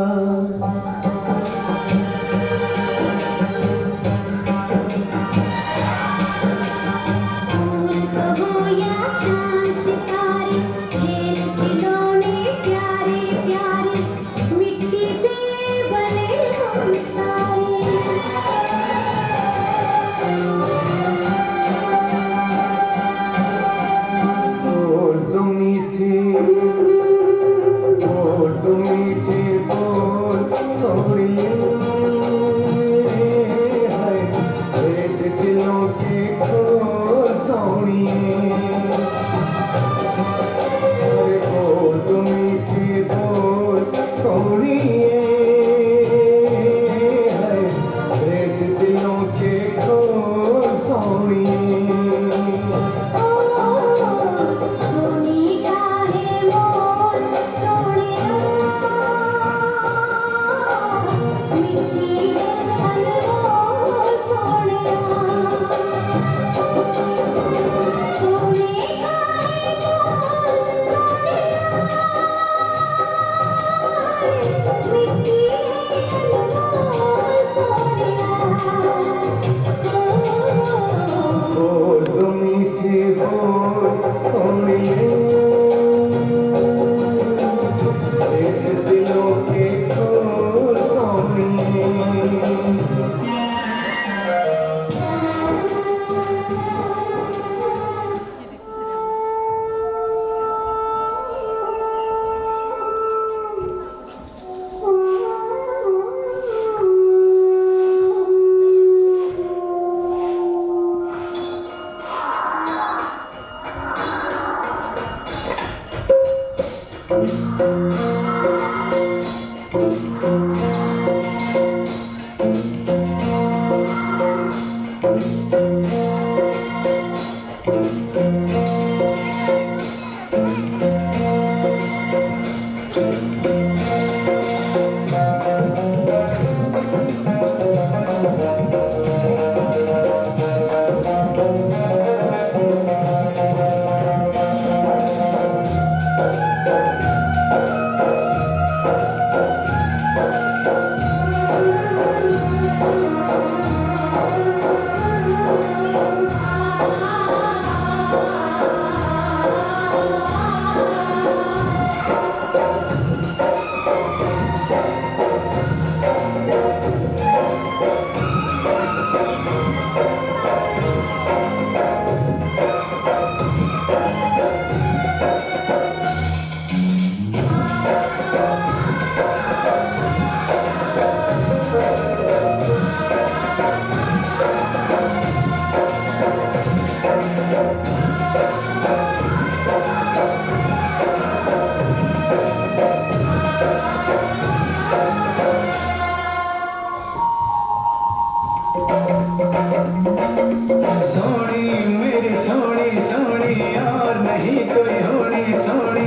सोनी मेरी सोनी सोनी और नहीं कोई होनी सोनी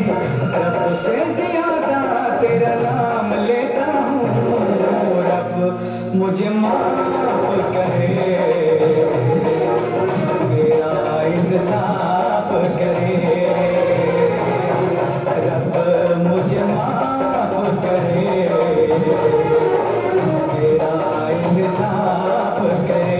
रब से ज्यादा तेरा नाम लेता हूँ रब मुझे माफ करे तेरा इंसाफ करे रब मुझे माफ करे तेरा इंसाफ करे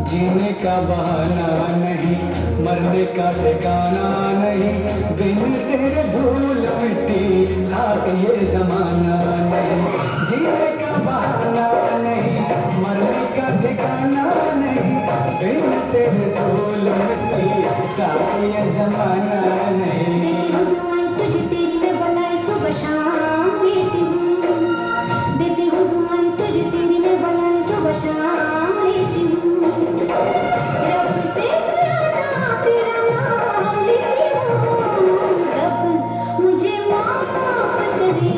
जीने का बहाना नहीं मरने का ठिकाना नहीं बिन तेरे धूल मिट्टी खाक ये जमाना नहीं जीने का बहाना नहीं मरने का ठिकाना नहीं बिन तेरे धूल मिट्टी खाक ये जमाना नहीं तुझे तेरी में बनाए सुबह शाम देती हूँ देती हूँ दुआएं तुझे तेरी में बनाए सुबह शाम देती हूँ रब से ज्यादा तेरा नाम लेती हूँ रब मुझे माफ करे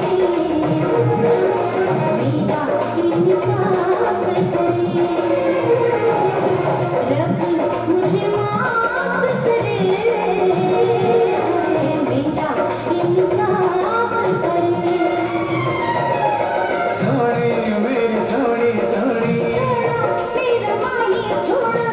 मेरा इंसाफ करे रब मुझे माफ करे मेरा इंसाफ करे सोनी मेरी सोनी सोनी मेरा माही थोड़ा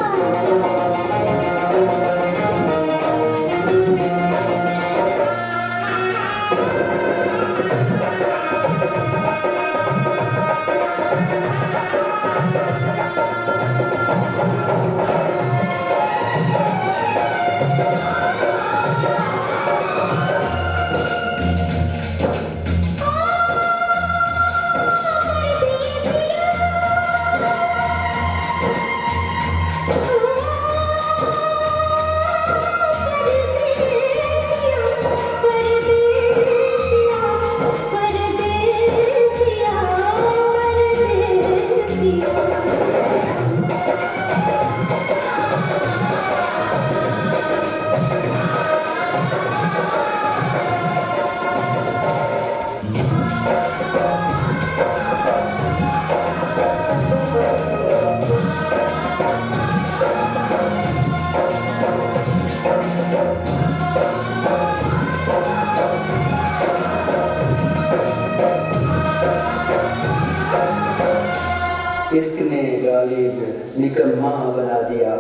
इश्क ने गालिब निकम्मा बना दिया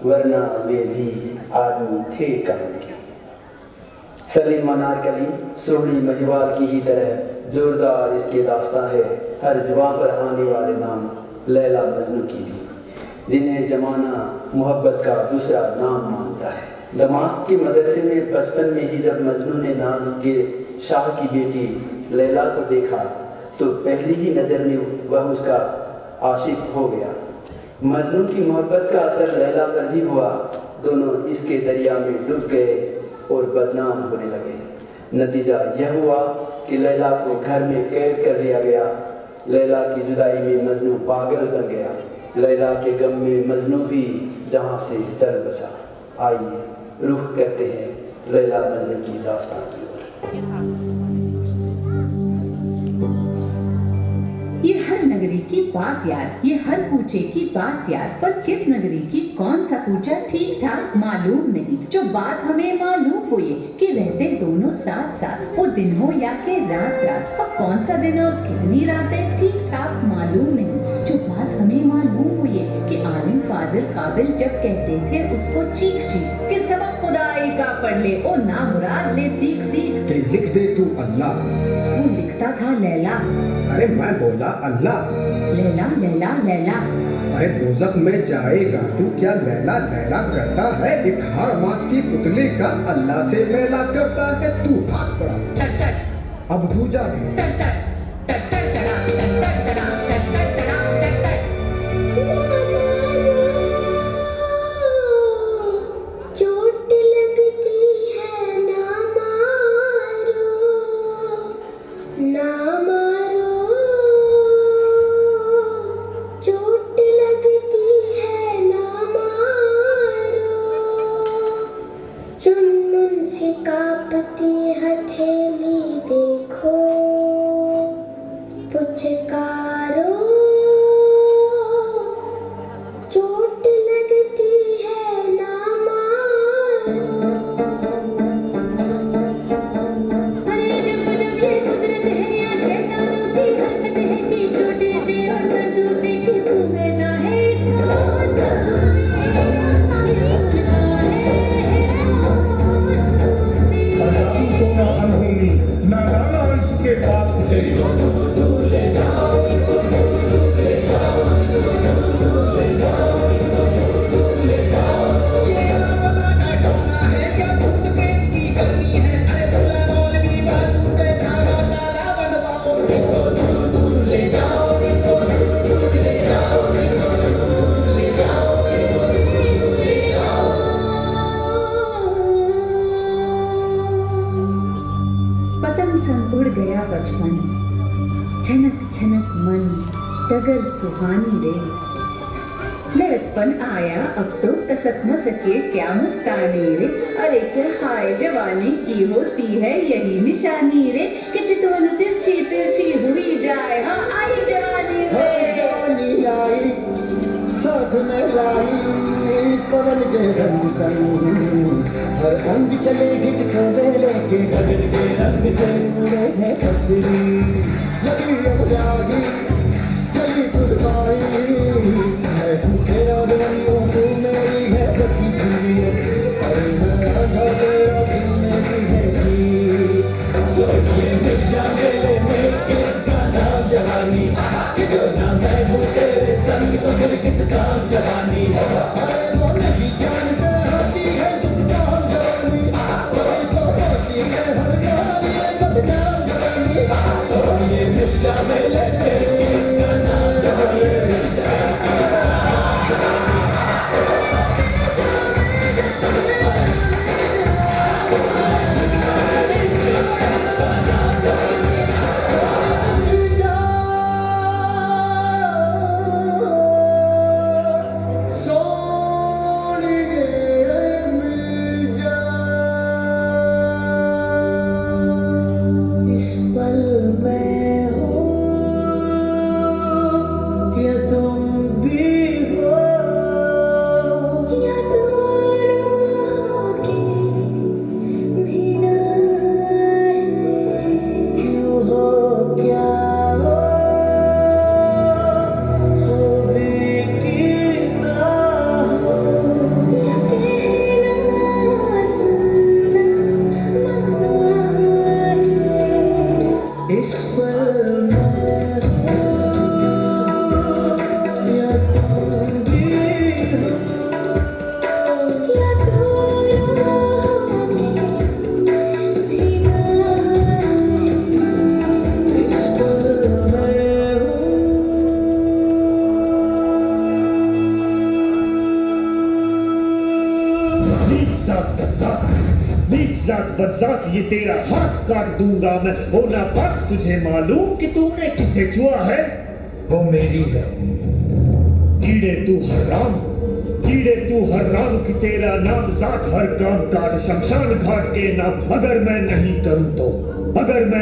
वरना वे भी आदमी थे काम के। सलीम अनारकली सोहनी महिवाल की ही तरह जोरदार इसके दास्तां है हर जुबान पर आने वाले नाम लैला मजनू की भी, जिन्हें जमाना मोहब्बत का दूसरा नाम मानता है। दमाश्क के मदरसे में बचपन में ही जब मजनू ने नाज के शाह की बेटी लैला को देखा तो पहली ही नज़र में वह उसका आशिक हो गया। मजनू की मोहब्बत का असर लैला पर भी हुआ। दोनों इसके दरिया में डूब गए और बदनाम होने लगे। नतीजा यह हुआ कि लैला को घर में कैद कर लिया गया। लैला की जुदाई में मजनू पागल बन गया। लैला के गम में मजनू भी जहाँ से चल बसा। आइए रुख करते हैं लैला मजनू की दास्तान की ओर। ये हर नगरी की बात यार, ये हर कूचे की बात यार, पर किस नगरी की कौन सा कूचा ठीक ठाक मालूम नहीं। जो बात हमें मालूम हुई कि रहते दोनों साथ साथ, वो दिन हो या के रात रात, अब कौन सा दिन और कितनी रातें ठीक ठाक मालूम नहीं। जो बात हमें मालूम हुई कि आलिम फाजिल काबिल जब कहते थे उसको चीख चीख कि सबक खुदाई का पढ़ ले, ओ ना मुराद ले सीख सीख कि लिख दे तू अल्लाह। वो लिखता था लैला। अरे मैं बोला अल्लाह। लैला लैला लैला। अरे दोज़ख में जाएगा तू, क्या लैला लैला करता है? एक हाड़ मांस की पुतली का अल्लाह से मेला करता है। तू भाग पड़ा, अब दूजा भी। पास उसे पतंग संग उड़ गया बचपन, झनक झनक मन डगर सुहानी रे। लड़कपन आया अब तो कसक मसके क्या मस्तानी रे। अरे क्या हाय जवानी की होती है यही निशानी रे, कि चितवन तिरछी तिरछी हुई जाए हाँ आई जवानी रे। जवानी आई साथ में लाई पवन के संग संग, हर अंग चले घिच खंडे लेके गगन के रंग से उड़े हैं पत्तरी। लगी अब जागी चली खुद पाई, मैं तेरा दुनिया तू मेरी है बकी चुनी, अरे मैं आधा तेरा दिल मेरी है जी। सोनिए मिल जा मेले में किसका नाम जवानी, कि जो ना मैं हूँ तेरे संग तो फिर किस काम जवानी। अरे वो नहीं जानते होती है जिसका हम जवानी, वही तो होती है हर कहानी बदनाम जवानी। सोनिए मिल जा मेले में किसका नाम जवानी। बदजात ये तेरा हाथ काट दूंगा मैं, होना बात तुझे मालूम कि तूने किसे छुआ है। वो मेरी है कीड़े तू हराम कि तेरा नाम जात हर काम काट शमशान घाट के नाम। अगर मैं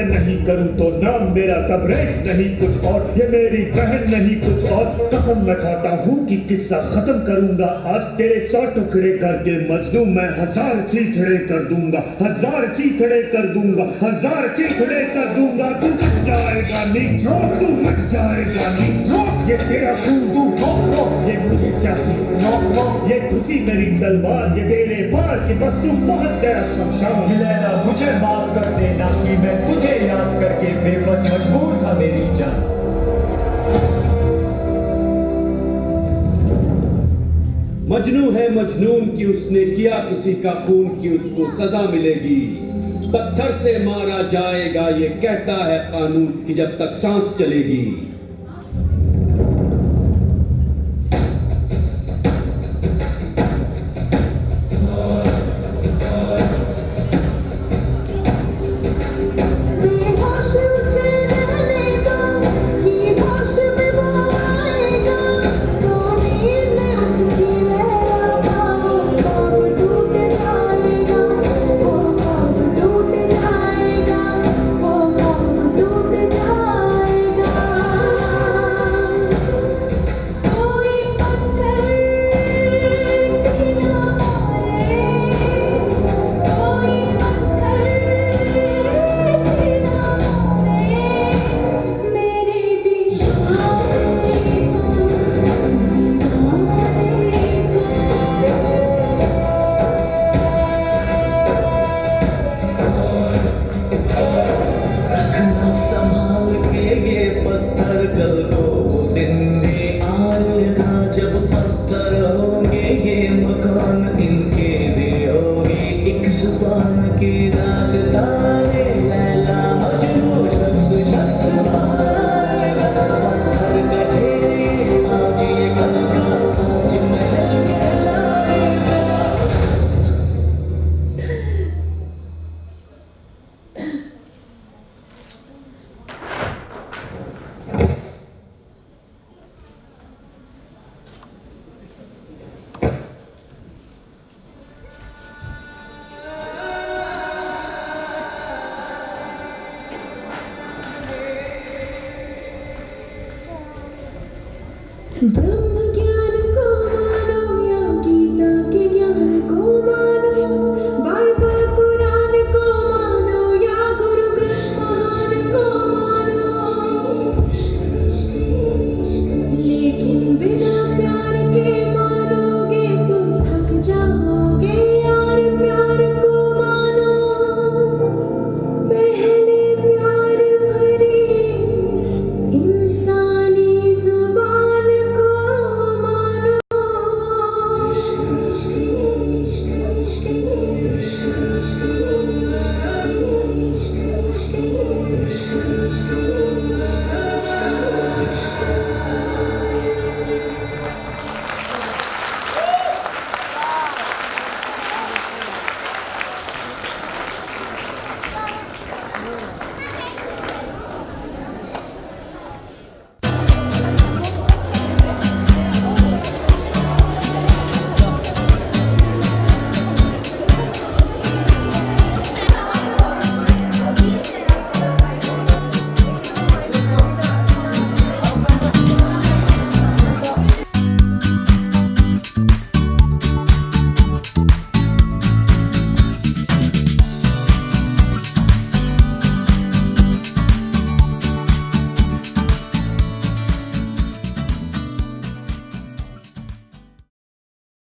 नहीं करूं तो नाम मेरा तबरेज नहीं कुछ और, ये मेरी बहन नहीं कुछ और। कसम मैं खाता हूँ कि किस्सा खत्म करूंगा आज, तेरे 100 टुकड़े करके मजनू मैं 1000 चीथड़े कर दूंगा, 1000 चीथड़े कर दूंगा, 1000 चीथड़े कर दूंगा। तू मच जाएगा नीचो, तू मच जाएगा नीचो। ये तेरा खून तू ये मुझे चाहिए, ये खुशी मेरी तलवार, ये तेरे पार कि बस तू पहुंच गया शमशान। मुझे माफ कर देना कि मैं तुझे याद करके बेबस मजबूर था मेरी जान। मजनू है मजनून की उसने किया किसी का खून की उसको सजा मिलेगी। पत्थर से मारा जाएगा ये कहता है कानून कि जब तक सांस चलेगी। ब्रह्म